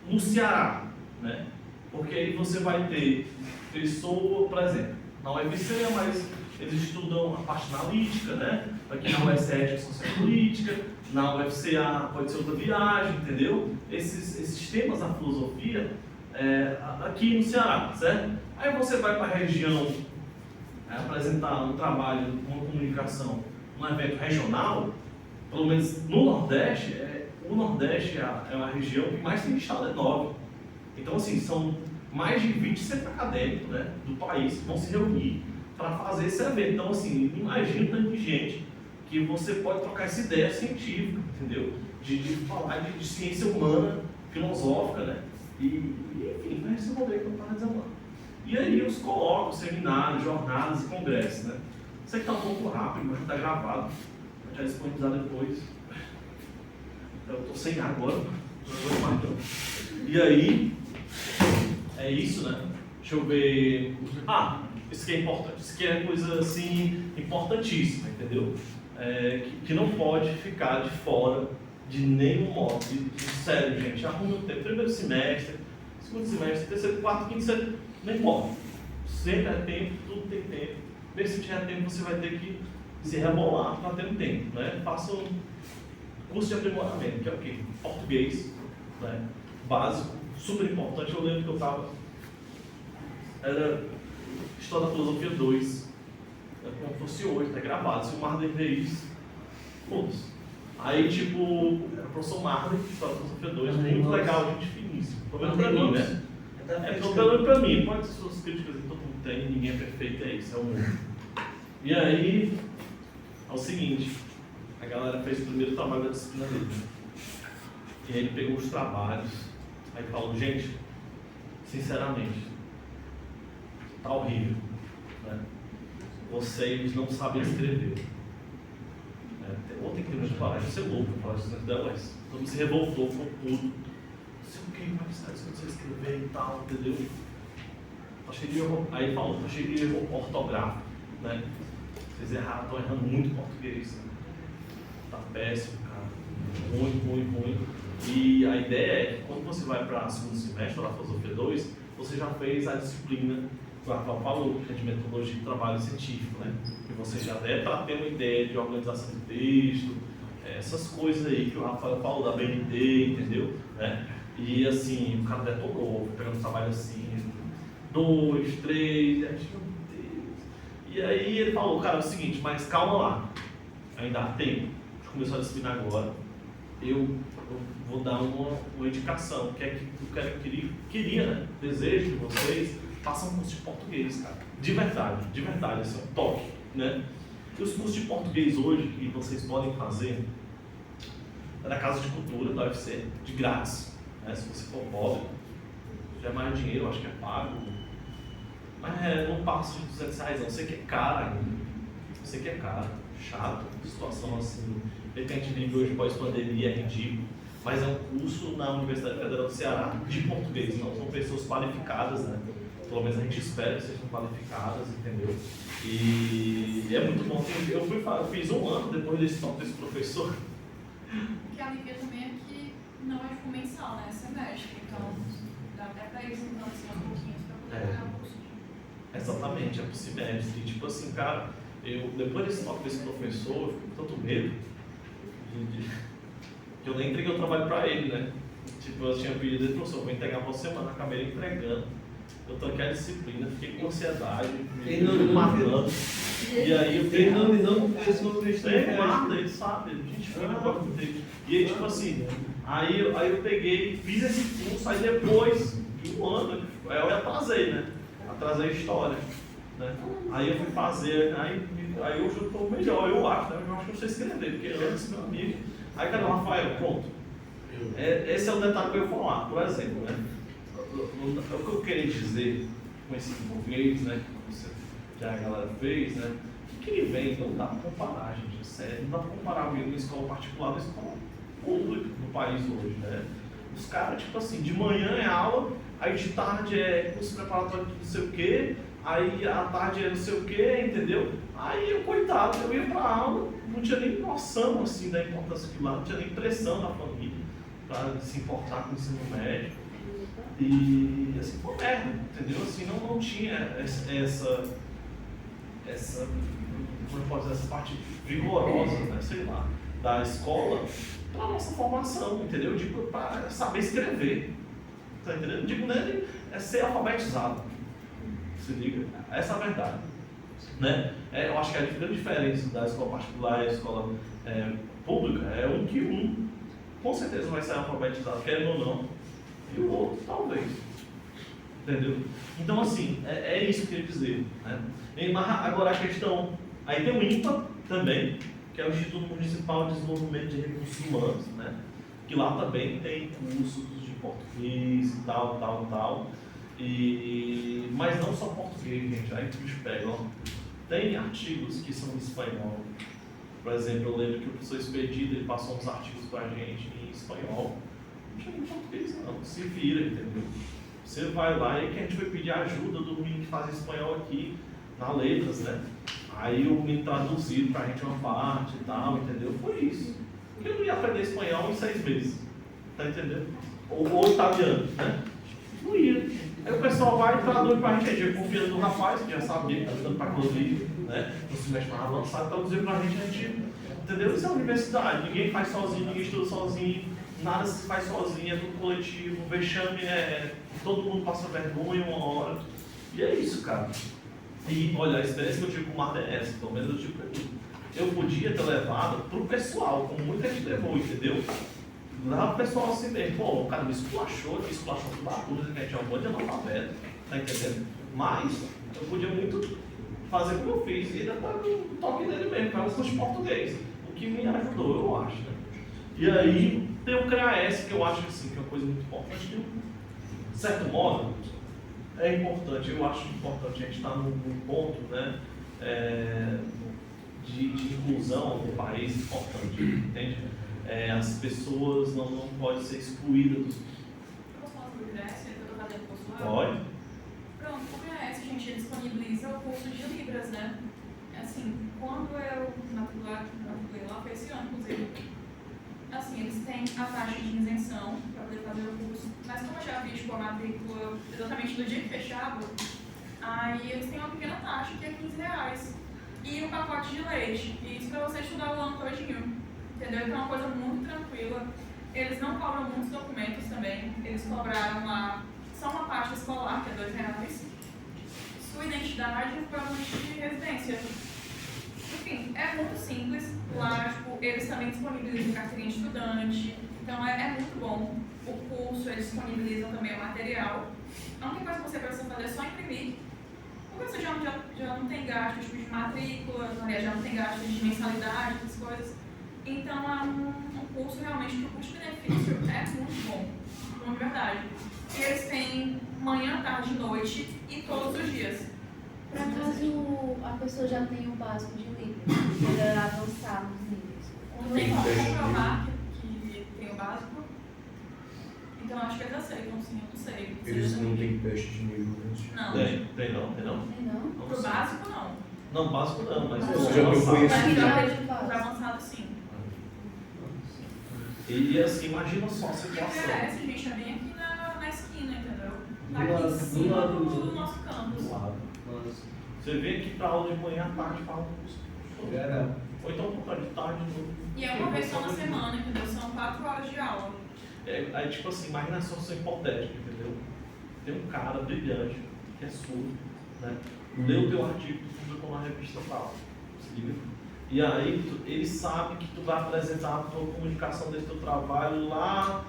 no Ceará, né? Porque aí você vai ter pessoa, por exemplo, na UFC, mas eles estudam a parte analítica, né? Aqui na USE é ciência política, na UFCA pode ser outra viagem, entendeu? Esses temas da filosofia aqui no Ceará, certo? Aí você vai para a região apresentar um trabalho, uma comunicação, um evento regional, pelo menos no Nordeste, o Nordeste é a região que mais tem estado, é 9.
Então, assim, são mais de 20 centros acadêmicos, né, do país que vão se reunir para fazer esse evento. Então, assim, imagina o tanto de gente que você pode trocar essa ideia científica, entendeu? De falar de ciência humana, filosófica, né? E enfim, vai esse rolê que eu estava dizendo lá. E aí os colóquios, seminários, jornadas e congressos, né? Isso aqui está um pouco rápido, mas está gravado. Já disponibilizar depois. Eu estou sem ar agora, não vou mais não. E aí, é isso, né? Deixa eu ver. Ah, isso que é importante, isso que é coisa assim importantíssima, entendeu? Que não pode ficar de fora de nenhum modo. Sério, gente, arruma o tempo. Primeiro semestre, segundo semestre, terceiro, quarto, quinto, sexto, não importa. Sempre é tempo, tudo tem tempo. Mesmo se tiver tempo, você vai ter que se rebolar para ter um tempo, né? Faça um curso de aprimoramento, que é o quê? Português, né? Básico, super importante. Eu lembro que eu estava, era História da Filosofia 2, como fosse hoje, tá gravado. Se o Marley ver isso, foda-se. Aí, tipo, era o professor Marley, História da Filosofia 2, muito legal, gente finíssima. Pelo menos pra mim, né? Pelo menos pra mim, pode ter suas críticas, todo mundo tem, ninguém é perfeito, é isso, é o mundo. E aí, é o seguinte, a galera fez o primeiro trabalho da disciplina dele, né? E aí ele pegou os trabalhos, aí falou, gente, sinceramente, tá horrível, né? Vocês não sabem escrever. Ou tem que ter muita coragem, você é louco, falar isso dentro da UES. Todo mundo se revoltou, ficou puto. Não sei o que, vai precisar disso quando você escrever e tal, entendeu? Tá cheio de erro, aí falou, tá cheio de erro ortográfico, né? Vocês erraram, estão errando muito português, né? Tá péssimo, cara. Ruim. E a ideia é que quando você vai para o segundo semestre, da Filosofia 2, você já fez a disciplina que o Rafael falou, que é de metodologia de trabalho científico, né? Que você já deve para ter uma ideia de organização de texto, essas coisas aí que o Rafael falou da BNT, entendeu? E assim, o cara detonou, pegando trabalho assim, 2, 3, meu Deus. E aí ele falou, cara, é o seguinte, mas calma lá, ainda há tempo, a gente começou a disciplina agora, eu vou dar uma indicação, que é que eu queria, né? Desejo que vocês façam um curso de português, cara. De verdade, assim, um toque, né? E os cursos de português hoje que vocês podem fazer é da Casa de Cultura, da UFC, de grátis, né? Se você for pobre, se tiver mais dinheiro, eu acho que é pago. Mas não passa de R$200, não. Sei que é caro ainda. Sei que é caro, chato, situação assim. De repente vive hoje pós-pandemia, é ridículo. Mas é um curso na Universidade Federal do Ceará de português, não são pessoas qualificadas, né? Pelo menos a gente espera que sejam qualificadas, entendeu? E é muito bom. Eu fiz um ano depois desse professor.
O que alivia também é que não é tipo mensal, né? É semestre. Então dá até pra eles então assim um pouquinho pra poder ganhar o curso.
Exatamente, é pro semestre. E tipo assim, cara, depois desse toque desse professor, eu fico com tanto medo que eu nem entreguei o trabalho pra ele, né? Tipo, eu tinha pedido dele, professor, vou entregar pra você, mano, acabei entregando. Eu tranquei a disciplina, fiquei com ansiedade, me matando. E aí eu
tem nome não, professor
tem nada, ele sabe, a gente fica no corpo dele. E aí, tipo assim, aí eu peguei, fiz esse curso, aí depois de um ano, aí eu atrasei, né? Atrasei a história, né? Aí eu fui fazer, aí hoje eu estou melhor, eu acho, né? Eu acho que eu sei escrever, porque antes, meu amigo. Aí, cara, o Rafael, pronto. Esse é o detalhe que eu ia falar, por exemplo, né? O que eu queria dizer com esse português, né? Que a galera fez, né? Que ele vem, não dá para comparar, gente, é sério. Não dá para comparar mesmo uma escola particular da escola pública no país hoje, né? Os caras, tipo assim, de manhã é aula, aí de tarde é curso preparatório de não sei o quê, aí à tarde é não sei o quê, entendeu? Aí eu, coitado, eu ia pra aula, não tinha nem noção, assim, da importância de lá, não tinha nem pressão da família para se importar com o ensino médio. E assim, foi merda, entendeu? Assim, não tinha essa como eu posso dizer, essa parte vigorosa, né, sei lá, da escola para a nossa formação, entendeu? Digo, para saber escrever, tá entendendo? Digo, nele é ser alfabetizado, se liga, essa é a verdade, né? Eu acho que a grande diferença da escola particular e a escola pública é que com certeza vai ser alfabetizado, querendo ou não, e o outro talvez. Entendeu? Então, assim, é isso que eu queria dizer. Né? Agora a questão, aí tem o INPA também, que é o Instituto Municipal de Desenvolvimento de Recursos Humanos, né? Que lá também tem cursos de português e tal. Mas não só português, gente, aí que o bicho pega, ó. Tem artigos que são em espanhol. Por exemplo, eu lembro que o professor Expedito, ele passou uns artigos pra gente em espanhol. Não tinha em português não, se vira, entendeu? Você vai lá e que a gente foi pedir ajuda do menino que faz espanhol aqui na letras, né? Aí o menino traduziu pra gente uma parte e tal, entendeu? Foi isso. Porque eu não ia aprender espanhol em 6 meses, tá entendendo? Ou italiano, né? Não ia. Aí o pessoal vai e traduz pra gente, a gente confia no rapaz, que já sabia que tá dando pra inclusive, né? No semestre mais avançado, traduzir pra gente, entendeu? Isso é uma universidade, ninguém faz sozinho, ninguém estuda sozinho, nada se faz sozinho, é tudo coletivo, o vexame todo mundo passa vergonha uma hora. E é isso, cara. E olha, a experiência que eu tive com o Marta é essa, pelo menos eu tive pra mim. Eu podia ter levado pro pessoal, como muita gente levou, entendeu? Lá o pessoal assim mesmo, pô, o cara me esculachou tudo a coisa, que a gente é um monte de analfabeto, tá entendendo? Mas eu podia muito fazer como eu fiz, e ainda tá no toque dele mesmo, para o curso de português, o que me ajudou, eu acho, né? E aí tem o CREAS, que eu acho assim, que é uma coisa muito importante, de certo modo, é importante, eu acho importante a gente estar num ponto, né, de inclusão no país importante, entende? As pessoas não podem ser excluídas dos...
Posso falar sobre o CREAS? Eu estou fazendo curso lá?
Pode.
Pronto, o CREAS, gente, ele disponibiliza o curso de Libras, né? Assim, quando eu matriculei lá, foi esse ano, inclusive. Assim, eles têm a taxa de isenção para poder fazer o curso, mas como eu já vi, tipo, a matrícula exatamente no dia que fechava, aí eles têm uma pequena taxa que é R$15 e um pacote de leite, e isso para você estudar o ano todinho, entendeu? Então é uma coisa muito tranquila. Eles não cobram muitos documentos também, eles cobraram lá só uma pasta escolar, que é R$2, sua identidade e o plano de residência. Enfim, é muito simples. Lá, tipo, eles também disponibilizam carteirinha de estudante, então é muito bom. O curso, eles disponibilizam também o material. A única coisa que você precisa fazer é só imprimir, porque você já não tem gasto tipo, de matrícula, já não tem gasto de mensalidade, essas coisas. Então é um curso realmente que o custo-benefício é muito bom, de verdade. E eles têm manhã, tarde e noite e todos os dias.
Por acaso a pessoa já tem o básico de Libras, para avançar nos níveis?
Não tem como comprovar que tem o básico. Então acho que eles aceitam, sim, eu não sei.
Eles não têm teste de nível, né?
Não.
Tem não?
Não?
Pro básico, não.
Não, básico não, mas
Você já tem conhecido.
Pro avançado, sim.
E assim, imagina só a
E o
situação.
CREAS, gente, é bem aqui na esquina, entendeu? Tá
Do
aqui em
lado
cima
do
do nosso campus.
Você vem aqui pra aula de manhã, à tarde, para aula ou então por tarde, novo.
E é uma vez só na semana, entendeu? São 4 horas de aula.
Aí, tipo assim, imagina a situação hipotética, entendeu? Tem um cara brilhante, que é surdo, né? Lê o teu artigo que tu publicou na revista tal. Se liga? E aí, ele sabe que tu vai apresentar a tua comunicação desse teu trabalho lá,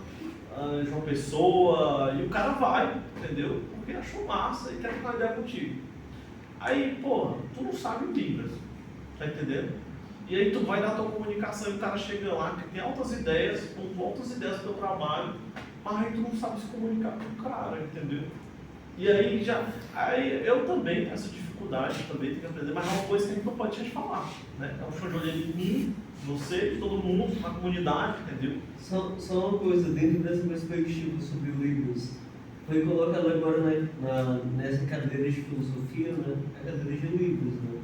João Pessoa, e o cara vai, entendeu? Porque achou massa e quer trocar ideia contigo. Aí, porra, tu não sabe Libras, tá entendendo? E aí tu vai dar a tua comunicação e o cara chega lá, que tem altas ideias, com altas ideias do teu trabalho, mas aí tu não sabe se comunicar com o cara, entendeu? E aí eu também tenho essa dificuldade, também tenho que aprender, mas é uma coisa que a gente não pode deixar de falar, né? É um chão de olho de mim, você, de todo mundo, na comunidade, entendeu?
Só uma coisa, dentro dessa perspectiva sobre Libras, foi colocado agora nessa cadeira de filosofia, né? A cadeira de Libras, né?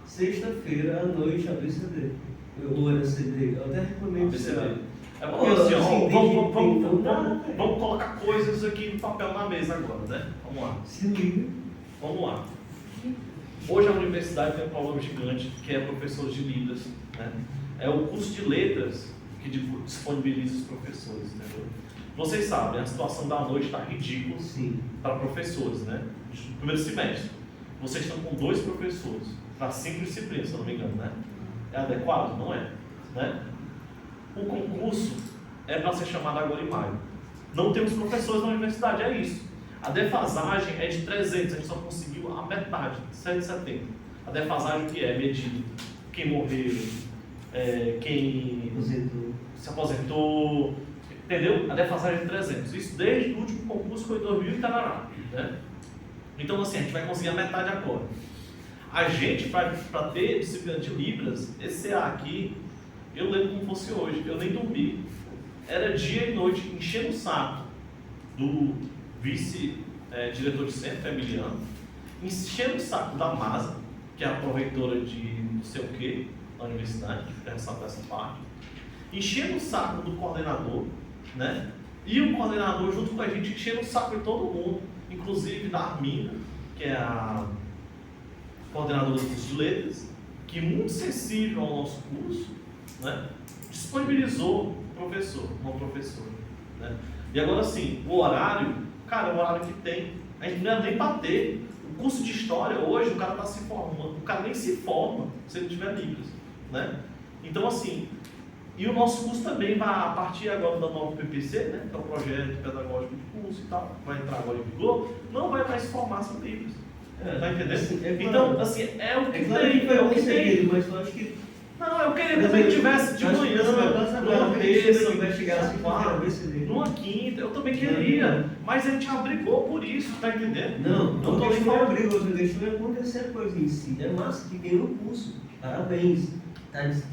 Sexta-feira à noite, ABCD. Ou era CD, eu até recomendo isso.
É porque assim, vamos colocar coisas aqui no papel na mesa agora, né? Vamos lá.
Se liga.
Vamos lá. Hoje a universidade tem um problema gigante, que é professores de Libras, né? É o curso de letras que disponibiliza os professores, entendeu? Vocês sabem, a situação da noite está ridícula para professores, né? No primeiro semestre. Vocês estão com 2 professores para 5 disciplinas, se eu não me engano, né? É adequado? Não é, né? O concurso é para ser chamado agora em maio. Não temos professores na universidade, é isso. A defasagem é de 300, a gente só conseguiu a metade, 170. A defasagem o que é? Medida quem morreu, quem se aposentou, entendeu? A defasagem é de 300. Isso desde o último concurso foi 2000 e tarará, né? Então assim, a gente vai conseguir a metade agora. A gente, para ter disciplina de Libras, esse CA aqui, eu lembro como fosse hoje, eu nem dormi. Era dia e noite, enchendo o saco do vice-diretor de centro, Emiliano, enchendo o saco da Masa, que é a proreitora de não sei o que, da universidade, que fica ressaltando essa parte, enchendo o saco do coordenador, né? E o coordenador junto com a gente enchendo o saco de todo mundo, inclusive da Armina, que é a coordenadora do curso de letras, que muito sensível ao nosso curso, né, disponibilizou um professor, uma professora, né? E agora sim, o horário, cara, o horário que tem, a gente não é nem para ter. O curso de história hoje, o cara está se formando, o cara nem se forma se ele tiver Libras, né? Então assim, e o nosso curso também vai, a partir agora da nova PPC, né, que é o projeto pedagógico de curso e tal, vai entrar agora em vigor, não vai mais se formar sem Libras. Tá entendendo?
Assim,
então, assim, é o que
claro
tem,
que foi
é o que tem.
mas eu acho que...
Não, eu queria também que tivesse de manhã, numa terça,
vai chegar assim,
numa quinta, eu também queria, mas a gente já brigou por isso, tá entendendo?
Não
tô nem
falando.
falando.
Briga, outra questão é acontecer a coisa em si. É massa que ganhou o curso. Parabéns.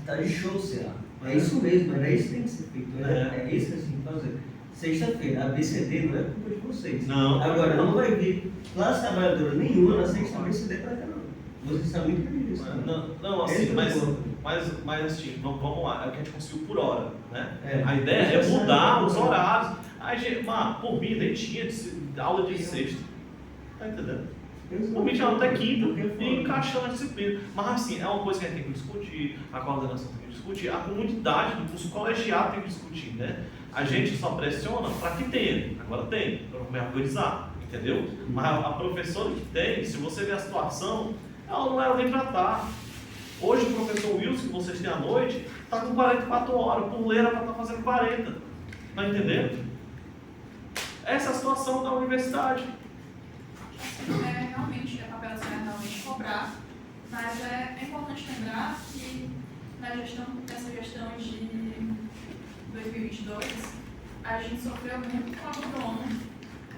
Tá de show, será? É isso mesmo, era isso que tem que ser feito. É isso que a gente tem que fazer. Sexta-feira, a BCD não é culpa de vocês.
Não.
Agora, não vai vir classe trabalhadora nenhuma na sexta BCD para cá, não. Vocês sabem muito bem disso.
Não, assim, mas assim, vamos lá, é o que a gente conseguiu por hora, né? A ideia é mudar os horários. Aí, gente, por mim, nem tinha aula de sexta. Tá entendendo? Por mim, tinha até quinta e encaixando a disciplina. Mas, assim, é uma coisa que a gente tem que discutir, a coordenação tem que discutir, a comunidade do curso colegiado tem que discutir, né? A gente só pressiona para que tenha, agora tem, para me autorizar, entendeu? Mas a professora que tem, se você ver a situação, ela não era nem para estar. Hoje o professor Wilson, que vocês têm à noite, está com 44 horas, por ler era para estar fazendo 40. Está entendendo? Essa é a situação da universidade.
Realmente, é papel da senhora realmente cobrar, mas é importante lembrar que nessa gestão de 2022, a gente sofreu muito com o abandono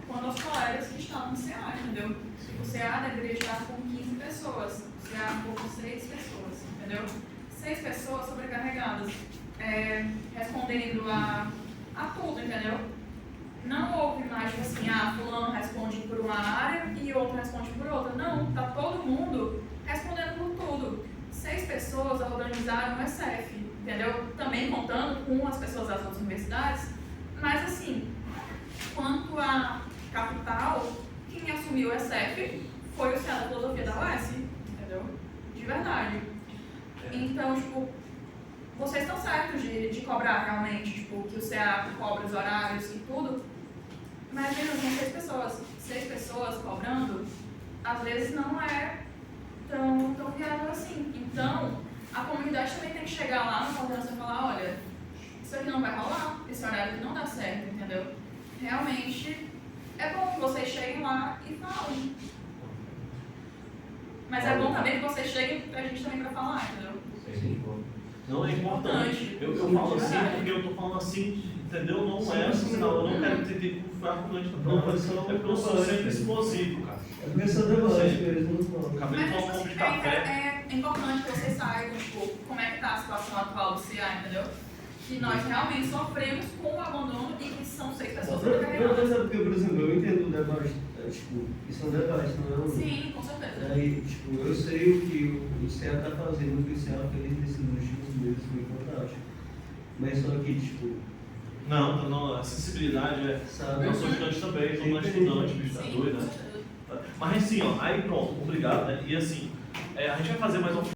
quando os colegas que estavam no CA, entendeu? O CA deveria estar com 15 pessoas, o CA ficou com 6 pessoas, entendeu? 6 pessoas sobrecarregadas, respondendo a tudo, entendeu? Não houve mais, tipo assim, fulano responde por uma área e outro responde por outra. Não, tá todo mundo respondendo por tudo. 6 pessoas organizaram o SF, entendeu? Também contando com as pessoas das outras universidades, mas assim, quanto à capital, quem assumiu o SF foi o CA da Filosofia da UES, entendeu? De verdade. Então, tipo, vocês estão certos de cobrar realmente, tipo, que o CA cobra os horários e tudo, mas mesmo são 6 pessoas. 6 pessoas cobrando, às vezes não é tão viável assim. Então, a comunidade também tem que chegar lá na coordenação e falar, olha, isso aqui não vai rolar, esse horário aqui não dá certo, entendeu? Realmente, é bom que vocês cheguem lá e falem. Mas é bom também que vocês cheguem pra gente também pra falar, entendeu?
Não é importante. Eu falo assim porque eu tô falando assim, entendeu? Não é assim, não. Eu não quero entender como foi argumento, não. É porque eu sou sempre explosivo, cara.
É porque eu sou demais, eles não falam.
Acabei de tomar um pouco de café.
É importante que vocês saibam, tipo, como é que tá a situação atual do CA, entendeu? Que nós realmente sofremos com o abandono e que são 6 pessoas sobrecarregadas.
Porque, por exemplo, eu entendo o debate, tipo, isso é um debate, não é um...
Sim, com certeza.
Aí, tipo, eu sei o que o CA está fazendo, o que o CA fez nesses últimos meses, foi fantástico. Mas só que, tipo...
Não, a sensibilidade é...
Sabe?
Eu sou estudante também, sou um estudante, bicho, tá doido, né? Mas assim, ó, aí pronto, obrigado, né? E assim, a gente vai fazer mais um